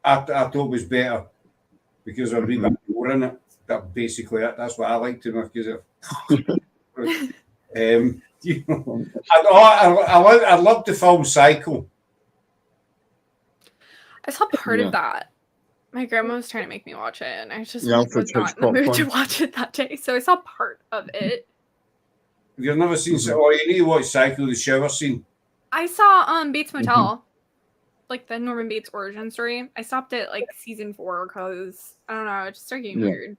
I thought was better because I read more in it. That basically it. That's what I like to know because you know, I love the film Psycho. I saw part of that. My grandma was trying to make me watch it, and I just Yeah, was not in the mood to watch it that day. So I saw part of it. Have you never seen? Oh, you need to watch Psycho, the shower scene. I saw Bates Motel, like the Norman Bates origin story. I stopped at like season 4 because I don't know, it just started getting weird.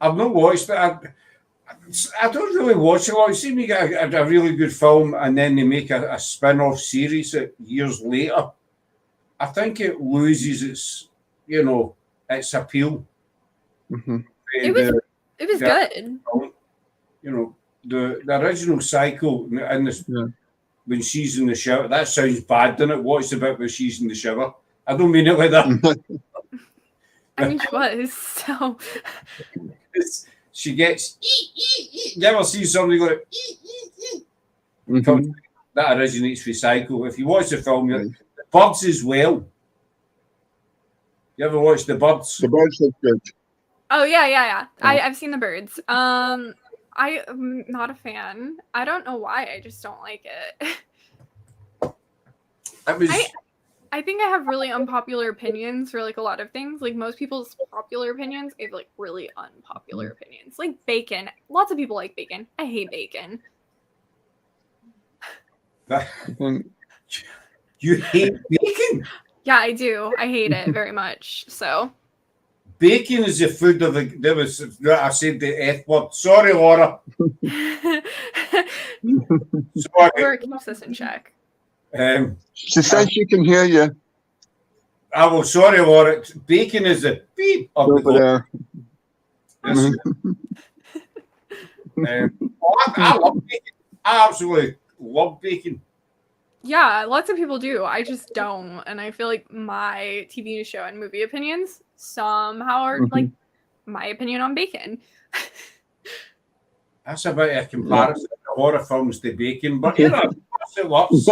I've not watched it. I don't really watch it a lot. You see me get a really good film, and then they make a spin-off series years later. I think it loses its, you know, its appeal. It was good. Film. You know, the original Psycho in this, when she's in the shower. That sounds bad, doesn't it? Watch the bit where she's in the shower. I don't mean it like that. I mean, she was, so. She gets. You ever see somebody go? That originates with Psycho. If you watch the film, the Birds as well. You ever watch The Birds? The Birds look good. Oh yeah. I've seen The Birds. I'm not a fan. I don't know why. I just don't like it. I think I have really unpopular opinions for like a lot of things. Like most people's popular opinions, I have like really unpopular opinions. Like bacon. Lots of people like bacon. I hate bacon. You hate bacon? Yeah, I do. I hate it very much. So bacon is the food of the. I said the F word. Sorry, Laura. Sorry. Laura keeps us in check. She says she can hear you. I will. Sorry, Laura. Bacon is the beep of over the there. I love bacon. I absolutely love bacon. Yeah, lots of people do. I just don't. And I feel like my TV show and movie opinions somehow are like my opinion on bacon. That's about a comparison to horror films to bacon, but you know, it works.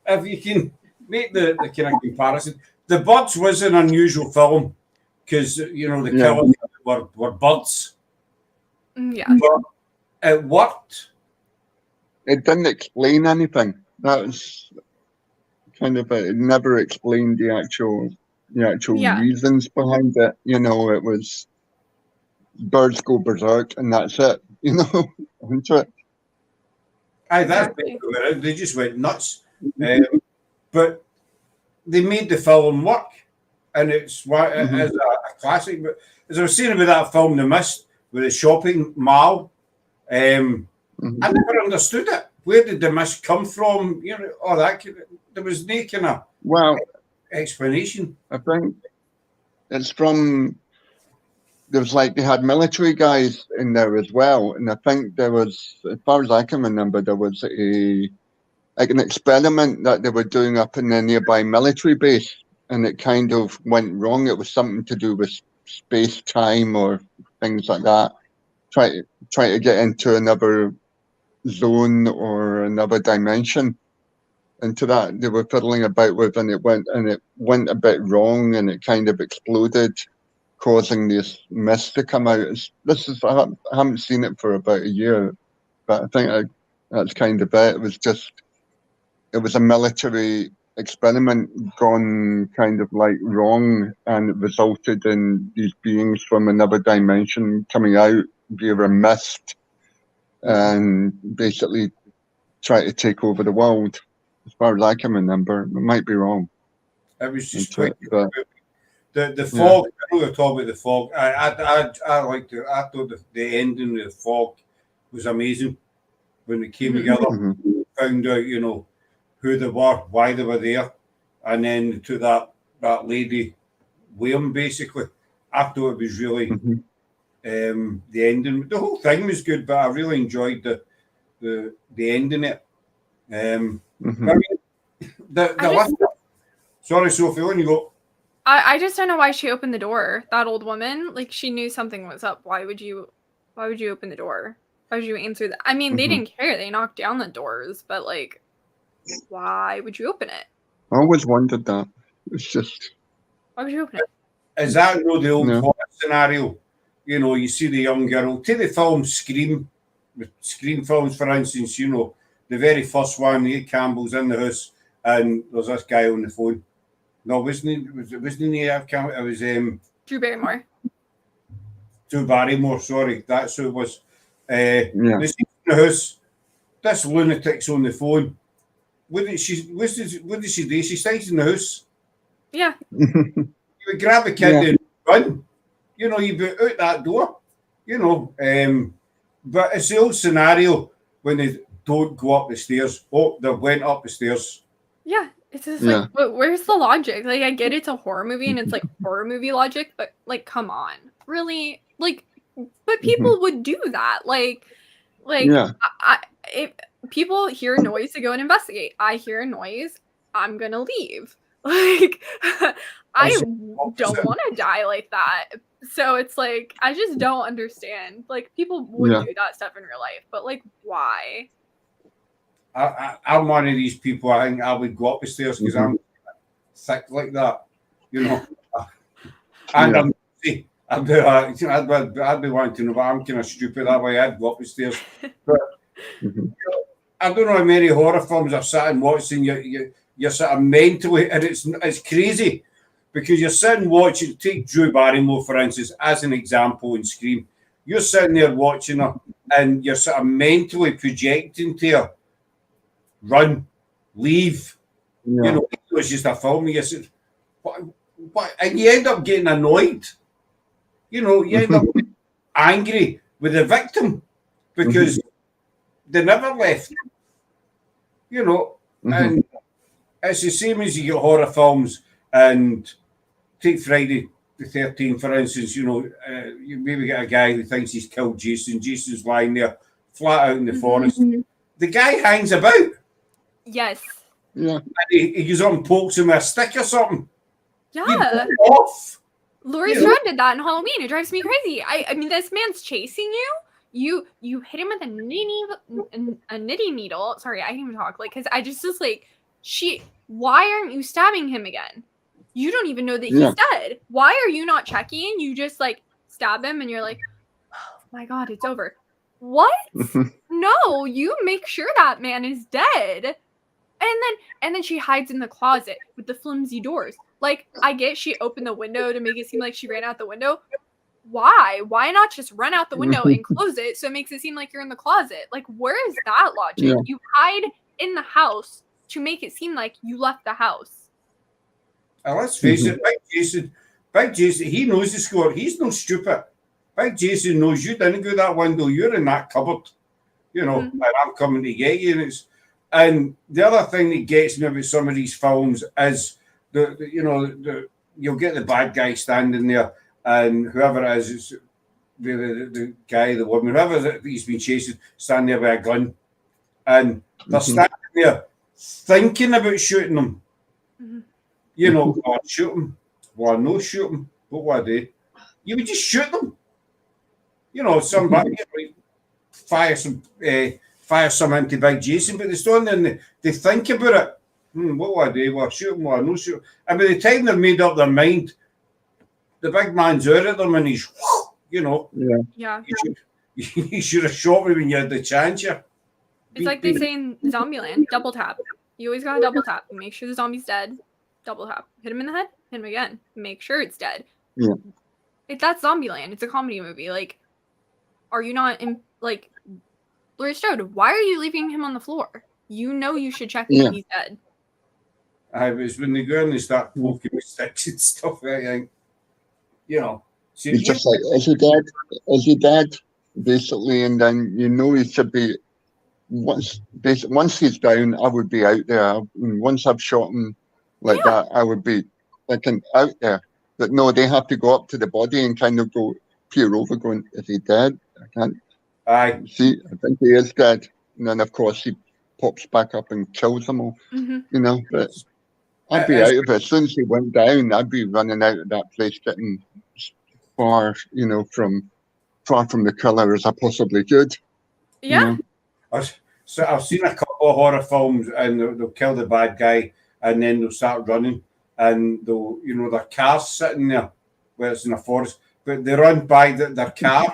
If you can make the kind of comparison. The Birds was an unusual film because, you know, the killers were birds. Yeah. But it worked. It didn't explain anything. That was kind of it never explained the actual reasons behind it. You know, it was birds go berserk and that's it. You know, into it. Aye, that's basically, they just went nuts. But they made the film work, and it's a classic. But as I was saying about that film, The Mist, with the shopping mall, I never understood it. Where did the mist come from? You know, all that. There was no kind of explanation. I think it's from. There was like they had military guys in there as well, and I think there was, as far as I can remember, there was an experiment that they were doing up in a nearby military base, and it kind of went wrong. It was something to do with space time or things like that. Try to get into another zone or another dimension. Into that they were fiddling about with, and it went a bit wrong, and it kind of exploded, causing this mist to come out. I haven't seen it for about a year, but I think that's kind of it. It was a military experiment gone kind of like wrong, and it resulted in these beings from another dimension coming out via a mist and basically try to take over the world. As far as I can remember, it might be wrong. It was just quick. The fog. I know you're talking about the fog. I liked it. I thought the ending of the fog was amazing when they came together, found out, you know, who they were, why they were there, and then to that lady William, basically. I thought it was really the ending. The whole thing was good, but I really enjoyed the ending it. I mean, sorry, Sophie, when you go. I just don't know why she opened the door. That old woman, like she knew something was up. Why would you open the door? Why would you answer that? I mean, they didn't care. They knocked down the doors, but like, why would you open it? I always wondered that. It's just, Why would you open it? Is that no the old No. horror scenario? You know, you see the young girl. Take the film Scream, with Scream films, for instance. You know, the very first one, Nate Campbell's in the house, and there's this guy on the phone. No, wasn't he? Wasn't he? It was Drew Barrymore. Drew Barrymore. Sorry, that's who it was. yeah. They see in the house. This lunatic's on the phone. What did she do? She stays in the house. Yeah. You would grab a kid Yeah. and run. You know, you'd be out that door. You know, but it's the old scenario when they don't go up the stairs. Oh, they went up the stairs. Yeah. It's just Yeah. like, where's the logic? Like, I get it's a horror movie and it's like horror movie logic, but like, come on, really? Like, but people would do that. Like, Yeah. if people hear a noise to go and investigate, I hear a noise, I'm gonna leave. Like, I don't want to die like that. So it's like, I just don't understand. Like, people would Yeah. do that stuff in real life, but like, why? I'm one of these people. I think I would go up the stairs because I'm thick like that. You know, and Yeah. I'd be wanting to know, but I'm kind of stupid that way. I'd go up the stairs. But I don't know how many horror films I've sat and watched, and you're sort of mentally, and it's crazy because you're sitting watching. Take Drew Barrymore for instance as an example in Scream. You're sitting there watching her, and you're sort of mentally projecting to her, run, leave. Yeah. You know, it was just a film. You said, what? And you end up getting annoyed. You know, you end up angry with the victim because they never left. You know, and it's the same as you get horror films and take Friday the 13th, for instance. You know, you maybe get a guy who thinks he's killed Jason. Jason's lying there flat out in the forest. The guy hangs about. Yes. Yeah. And he goes up and pokes him with a stick or something. You Yeah. go off. Laurie Strode did that in Halloween. It drives me crazy. I mean, this man's chasing you. You hit him with a knitting needle. Sorry, I can't even talk. Like, because I just was like, why aren't you stabbing him again? You don't even know that he's dead. Why are you not checking? You just like stab him and you're like, oh my God, it's over. What? No, you make sure that man is dead. And then she hides in the closet with the flimsy doors. Like, I get she opened the window to make it seem like she ran out the window. Why? Why not just run out the window and close it so it makes it seem like you're in the closet? Like, where is that logic? Yeah. You hide in the house to make it seem like you left the house. Let's face it, Big Jason, he knows the score. He's no stupid. Big Jason knows you didn't go that window. You're in that cupboard. You know, and I'm coming to get you. And the other thing that gets me about some of these films is you'll get the bad guy standing there, and whoever it is the guy, the woman, whoever he's been chasing, standing there with a gun, and they're standing there thinking about shooting them. You know, will I shoot him? Will I no shoot him? What would I do? You would just shoot them. You know, somebody fire some into Big Jason, but they stand there and they think about it. What will I do? Will I shoot him? Will I no shoot him? And by the time they've made up their mind, the big man's out at them and he's, you know. Yeah. You should have shot me when you had the chance. It's like they say in Zombieland, double tap. You always gotta double tap. Make sure the zombie's dead. Double tap. Hit him in the head. Hit him again. Make sure it's dead. Yeah. That's Zombieland. It's a comedy movie. Like, are you not in, like, Laurie Strode, why are you leaving him on the floor? You know you should check if he's dead. I was when they go and they start poking with sticks and stuff. I think, you know, he's just like, is he dead? Is he dead? Basically, and then you know he should be. Once he's down, I would be out there. And once I've shot him like that, I would be looking out there. But no, they have to go up to the body and kind of go peer over, going, "Is he dead? I can't see. I think he is dead." And then, of course, he pops back up and kills them all. You know, but I'd be out of it. As soon as he went down, I'd be running out of that place, getting far, you know, far from the killer as I possibly could. Yeah. You know? So I've seen a couple of horror films and they'll kill the bad guy and then they'll start running, and they'll, their car's sitting there where it's in a forest, but they run by their car,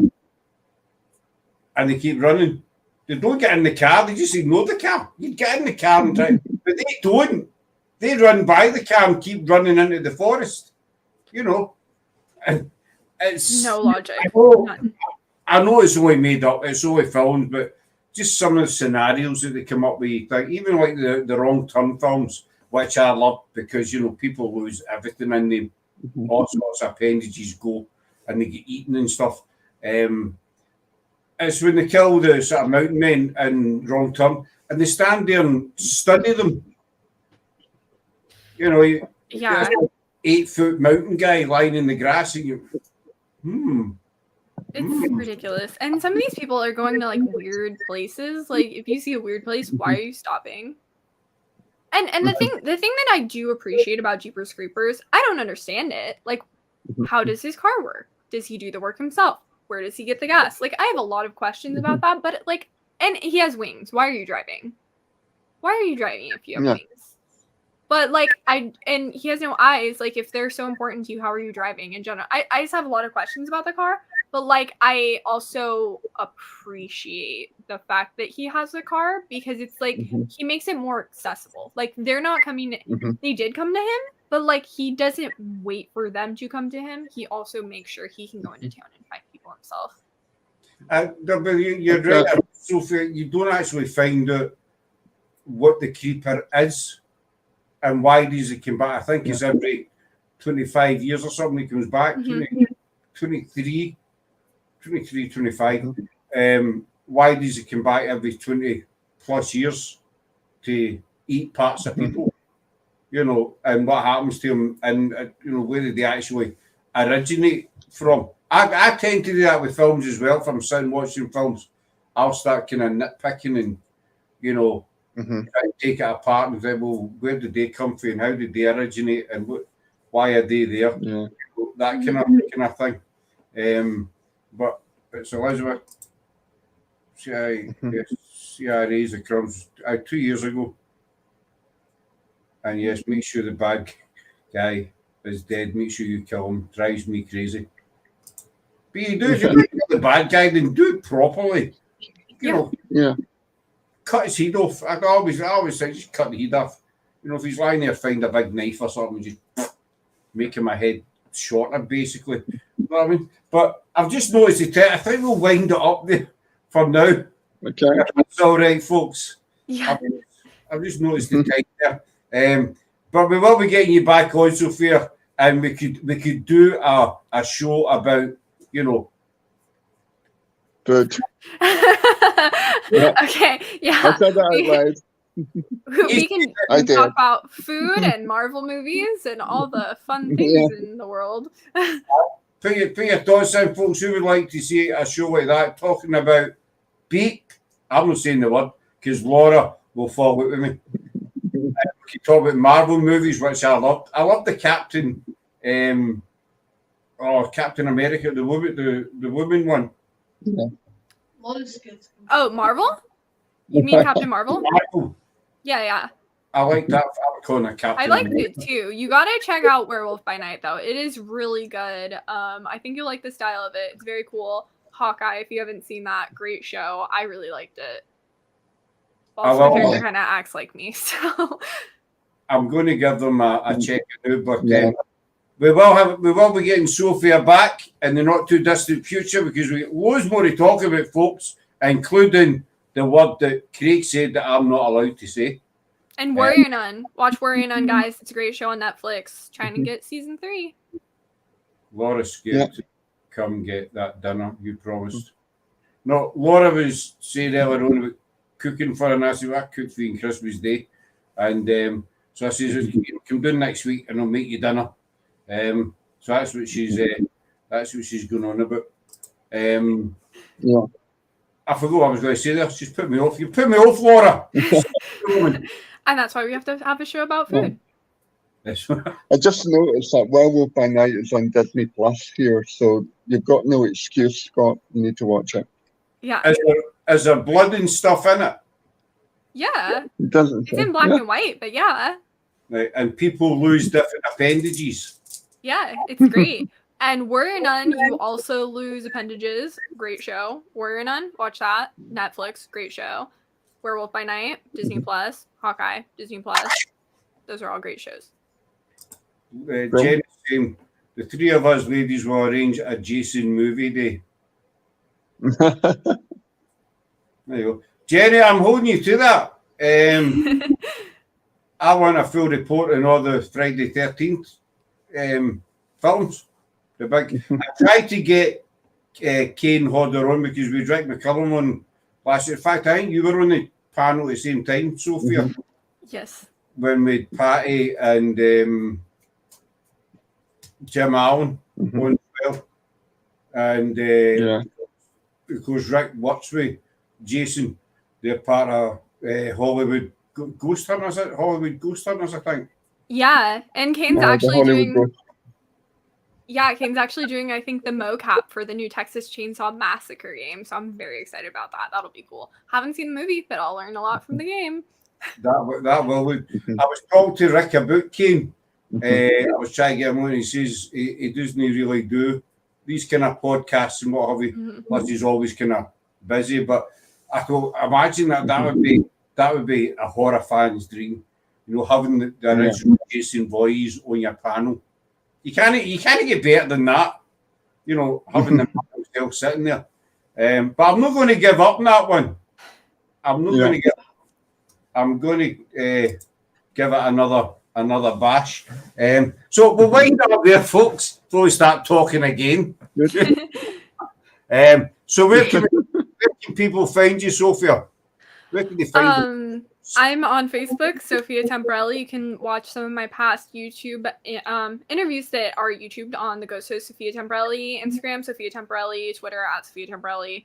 and they keep running. They don't get in the car, they just ignore the car. You get in the car and try, but they don't. They run by the car and keep running into the forest, and it's No logic. I know it's only made up, it's only filmed, but just some of the scenarios that they come up with, like even like the Wrong Turn films, which I love because people lose everything in them, all sorts of appendages go and they get eaten and stuff. It's when they kill the sort of mountain men in Wrong Turn, and they stand there and study them. Yeah. 8-foot mountain guy lying in the grass, and you, It's ridiculous. And some of these people are going to like weird places. Like if you see a weird place, why are you stopping? And the thing that I do appreciate about Jeepers Creepers, I don't understand it. Like, how does his car work? Does he do the work himself? Where does he get the gas? Like, I have a lot of questions about that, but like, and he has wings. Why are you driving? Why are you driving if you have wings? But like, and he has no eyes. Like, if they're so important to you, how are you driving in general? I just have a lot of questions about the car. But like, I also appreciate the fact that he has the car because it's like he makes it more accessible. Like they're not coming. They did come to him, but like he doesn't wait for them to come to him. He also makes sure he can go into town and find people himself. But you're right, Sophia. You don't actually find out what the creeper is and why does he come back. I think it's every 25 years or something he comes back. 23, 25. Why does he come back every 20 plus years to eat parts of people? And what happens to him, and where did they actually originate from? I tend to do that with films as well. If I'm sitting watching films, I'll start kind of nitpicking and try to take it apart and say, well, where did they come from and how did they originate and why are they there? That kind of thing. But it's Elizabeth. CIA's the crumbs 2 years ago. And yes, make sure the bad guy is dead. Make sure you kill him. Drives me crazy. But you do, if you're going to kill the bad guy, then do it properly. Cut his head off. I always say, just cut the head off. If he's lying there, find a big knife or something, just make him a head shorter, basically. You know what I mean? But I've just noticed I think we'll wind it up there for now. Okay. It's all right, folks. Yeah. I've just noticed the time there. But we will be getting you back on, Sophia, and we could do a show about, Good. Okay. Yeah. I said that out loud. We can talk about food and Marvel movies and all the fun things in the world. Put your thoughts in, folks. Who would like to see a show like that talking about beak? I'm not saying the word because Laura will fall out with me. We can talk about Marvel movies, which I loved. I loved the Captain America, the woman one. Oh, Marvel? You mean Captain Marvel? Marvel. Yeah. I like that. I'm calling it Captain. I liked it too. You gotta check out Werewolf by Night though. It is really good. I think you'll like the style of it. It's very cool. Hawkeye, if you haven't seen that, great show. I really liked it. Also, the character kind of acts like me, so I'm going to give them a check out, but we will be getting Sophia back in the not too distant future because we got loads more to talk about, folks, including the word that Craig said that I'm not allowed to say. And Warrior Nun. Watch Warrior Nun, guys. It's a great show on Netflix. Trying to get season 3. Laura's scared to come get that dinner you promised. No, Laura was saying earlier on about cooking for her, and I said, well, I cooked for you on Christmas Day. And so I says, come down next week and I'll make you dinner. So that's what she's going on about. I forgot what I was going to say there. She's put me off. You put me off, Laura. And that's why we have to have a show about food. I just noticed that Werewolf by Night is on Disney Plus here, so you've got no excuse, Scott. You need to watch it. Yeah. Is there blood and stuff in it? Yeah. It doesn't. It's in black and white, but yeah. Right, and people lose different appendages. Yeah, it's great. And Warrior Nun, you also lose appendages. Great show. Warrior Nun, watch that. Netflix, great show. Werewolf by Night, Disney Plus. Hawkeye, Disney Plus. Those are all great shows. Jenny's saying, the three of us ladies will arrange a Jason movie day. There you go. Jenny, I'm holding you to that. I want a full report on all the Friday 13th films. The big. I tried to get Kane Hodder on because we drank McCullum on last year. In fact, I think you were on the panel at the same time, Sophia. Yes. When we had Patty and Jim Allen on as well. And of course, Rick works with Jason. They're part of Hollywood Ghost Hunters, Hollywood Ghost Hunters, I think. Yeah, and Kane's actually doing... Yeah, Kane's actually doing, I think, the mocap for the new Texas Chainsaw Massacre game, so I'm very excited about that. That'll be cool. Haven't seen the movie, but I'll learn a lot from the game. That will. I was talking to Rick about Kane. I was trying to get him on, and he says he doesn't really do these kind of podcasts and what have you. Plus, he's always kind of busy. But I thought, imagine that would be a horror fan's dream. You know, having the original Jason Voorhees on your panel. You can't get better than that. You know, having the panel still sitting there. But I'm not going to give up on that one. I'm not going to give. I'm going to give it another bash. So we'll wind up there, folks, before we start talking again. So where can people find you, Sophia? Where can they find you? I'm on Facebook, Sophia Temperilli. You can watch some of my past YouTube interviews that are YouTubed on the Ghost Host Sophia Temperilli, Instagram, Sophia Temperilli, Twitter @Sophia Temperilli.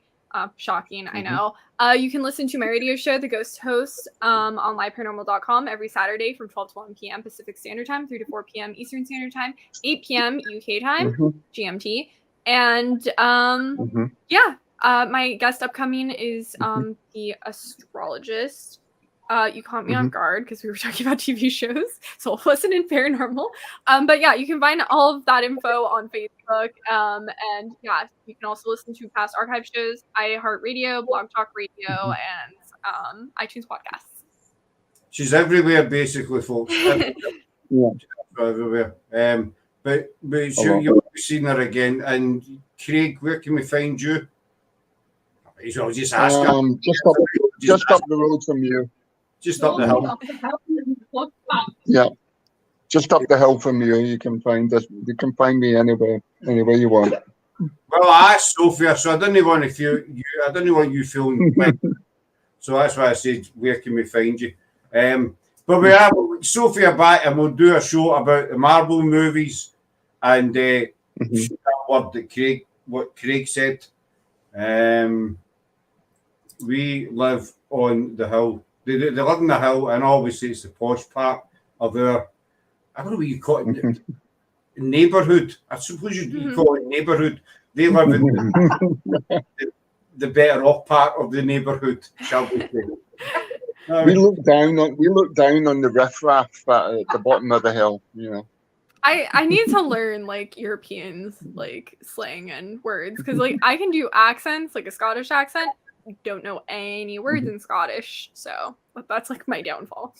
Shocking, I know. You can listen to my radio show, The Ghost Host, on liveparanormal.com every Saturday from 12 to 1 p.m. Pacific Standard Time, 3 to 4 p.m. Eastern Standard Time, 8 p.m. UK time, GMT. And my guest upcoming is the astrologist. You caught me off guard because we were talking about TV shows, so it wasn't in Paranormal. But yeah, you can find all of that info on Facebook. And yeah, you can also listen to past archive shows, iHeartRadio, Blog Talk Radio, and iTunes podcasts. She's everywhere, basically, folks. Everywhere. But sure, you'll be seeing her again. And Craig, where can we find you? I'll just ask her. Just up the road from you. Just up the hill. Yeah, just up the hill from you. You can find us. You can find me anywhere you want. Well, I asked Sophia, so I didn't want to feel you. I didn't want you feeling. So that's why I said, where can we find you? But we have Sophia back, and we'll do a show about the Marvel movies and that word that what Craig said. We live on the hill. They live on the hill, and obviously it's the posh part of our, I don't know what you call it, neighbourhood. I suppose you call it neighbourhood. They live in the better off part of the neighbourhood, shall we say. We look down on the riffraff at the bottom of the hill, you know. I need to learn like Europeans like slang and words because like I can do accents, like a Scottish accent. Don't know any words in Scottish, so that's like my downfall.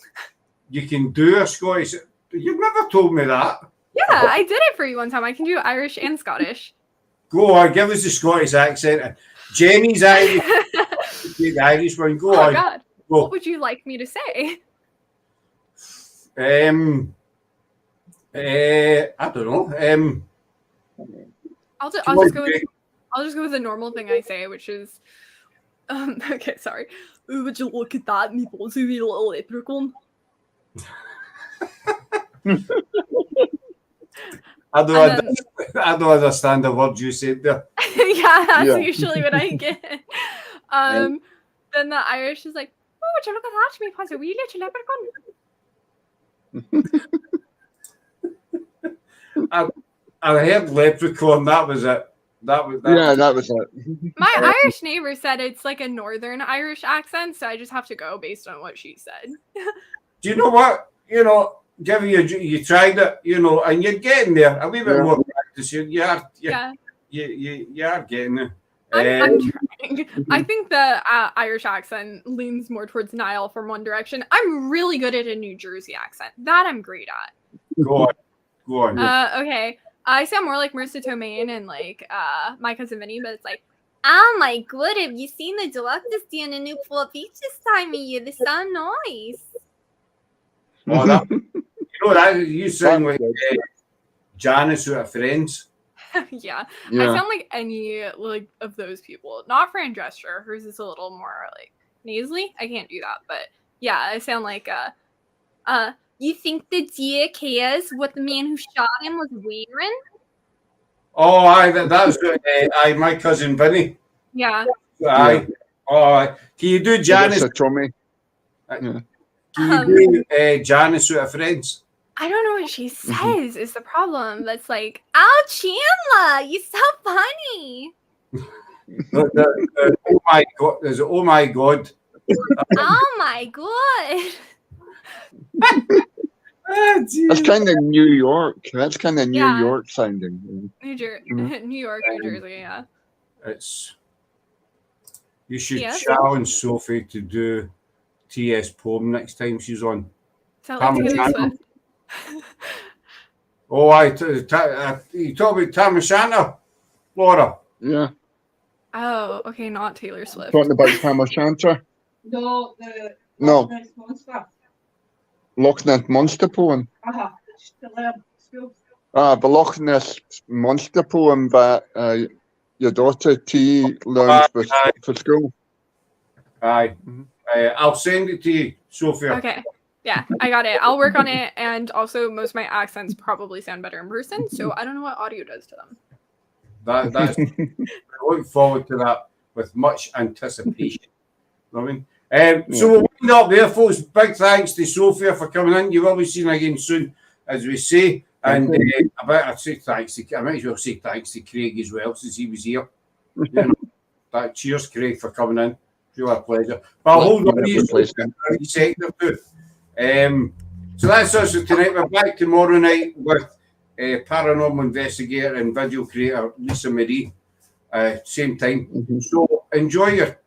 You can do a Scottish. You've never told me that. Yeah, I did it for you one time. I can do Irish and Scottish. Go on, give us the Scottish accent. Jenny's Irish. The Irish one. Go on. God. Go. What would you like me to say? I don't know. I'll just go with the normal thing I say, which is okay, sorry. Ooh, would you look at that? Me balls with a little leprechaun. I don't understand the word you said there. Yeah, that's usually what I get. Then the Irish is like, oh, would you look at that? Me balls with a wee little leprechaun. I heard leprechaun. That was it. That was it. My Irish neighbor said it's like a Northern Irish accent, so I just have to go based on what she said. Do you know what? You know, you tried it, and you're getting there. A wee bit more practice. You are getting there. I'm trying. I think the Irish accent leans more towards Niall from One Direction. I'm really good at a New Jersey accent. That I'm great at. Go on. Okay. I sound more like Marissa Tomei and like My Cousin Vinny, but it's like, oh my god, have you seen the doctors doing a Newport Beach this time of year? They sound nice. Oh, that you sound like Janice out of Friends. Yeah. I sound like any like of those people. Not Fran Drescher. Hers is a little more like nasally. I can't do that, but yeah, I sound like you think the deer cares what the man who shot him was wearing? Oh, aye, that was My Cousin Vinny. Yeah. Aye. Oh, can you do Janice? Tommy. Can you do Janice out of Friends? I don't know what she says is the problem. That's like, oh, Chandler, you're so funny. Oh my God. There's oh my God. Oh my God. That's kind of New York. That's kind of New York sounding. New York, New Jersey, yeah. You should challenge Sophie to do T.S. Poem next time she's on. Oh, you talk about Tam O'Shanter, Laura? Yeah. Oh, okay, not Taylor Swift. Talking about Tam O'Shanter? No. Loch Ness Monster poem. The Loch Ness Monster poem that your daughter T learns for school. Aye. I'll send it to you, Sophia. Okay. Yeah, I got it. I'll work on it, and also most of my accents probably sound better in person, so I don't know what audio does to them. That's I look forward to that with much anticipation. You know what I mean? So we'll wind up there, folks. Big thanks to Sophia for coming in. You will be seen again soon, as we say. And I'd say thanks to, I might as well say thanks to Craig as well, since he was here. Cheers, Craig, for coming in. Really a pleasure. But I'll hold on to you for a second or two. So that's us for tonight. We're back tomorrow night with paranormal investigator and video creator Lisa Marie. Same time. So enjoy your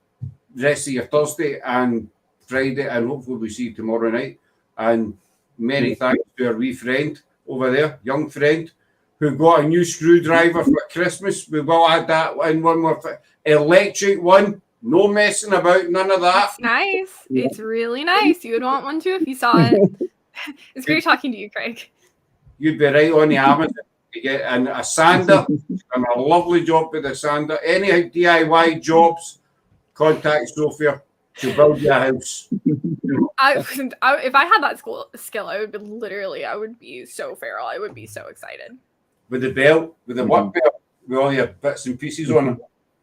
rest of your Thursday and Friday, and hopefully we see you tomorrow night. And many thanks to our wee friend over there, young friend, who got a new screwdriver for Christmas. We will add that in one more electric one. No messing about, none of that. It's nice. It's really nice. You would want one too if you saw it. It's great talking to you, Craig. You'd be right on the Amazon to get a sander and a lovely job with a sander. Any DIY jobs, contact Sophia. She'll build you a house. If I had that skill, I would be so feral. I would be so excited. With the belt, with the work belt, with all your bits and pieces on it.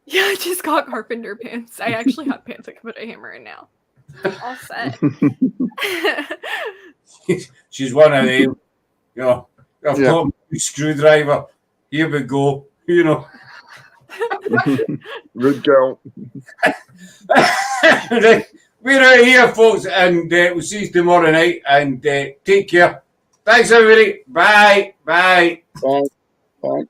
Yeah, I just got carpenter pants. I actually have pants I can put a hammer in now. All set. She's one of them. I've got a screwdriver. Here we go. Good girl. Right. We're out here, folks, and we'll see you tomorrow night. And take care. Thanks, everybody. Bye. Bye. Bye. Bye.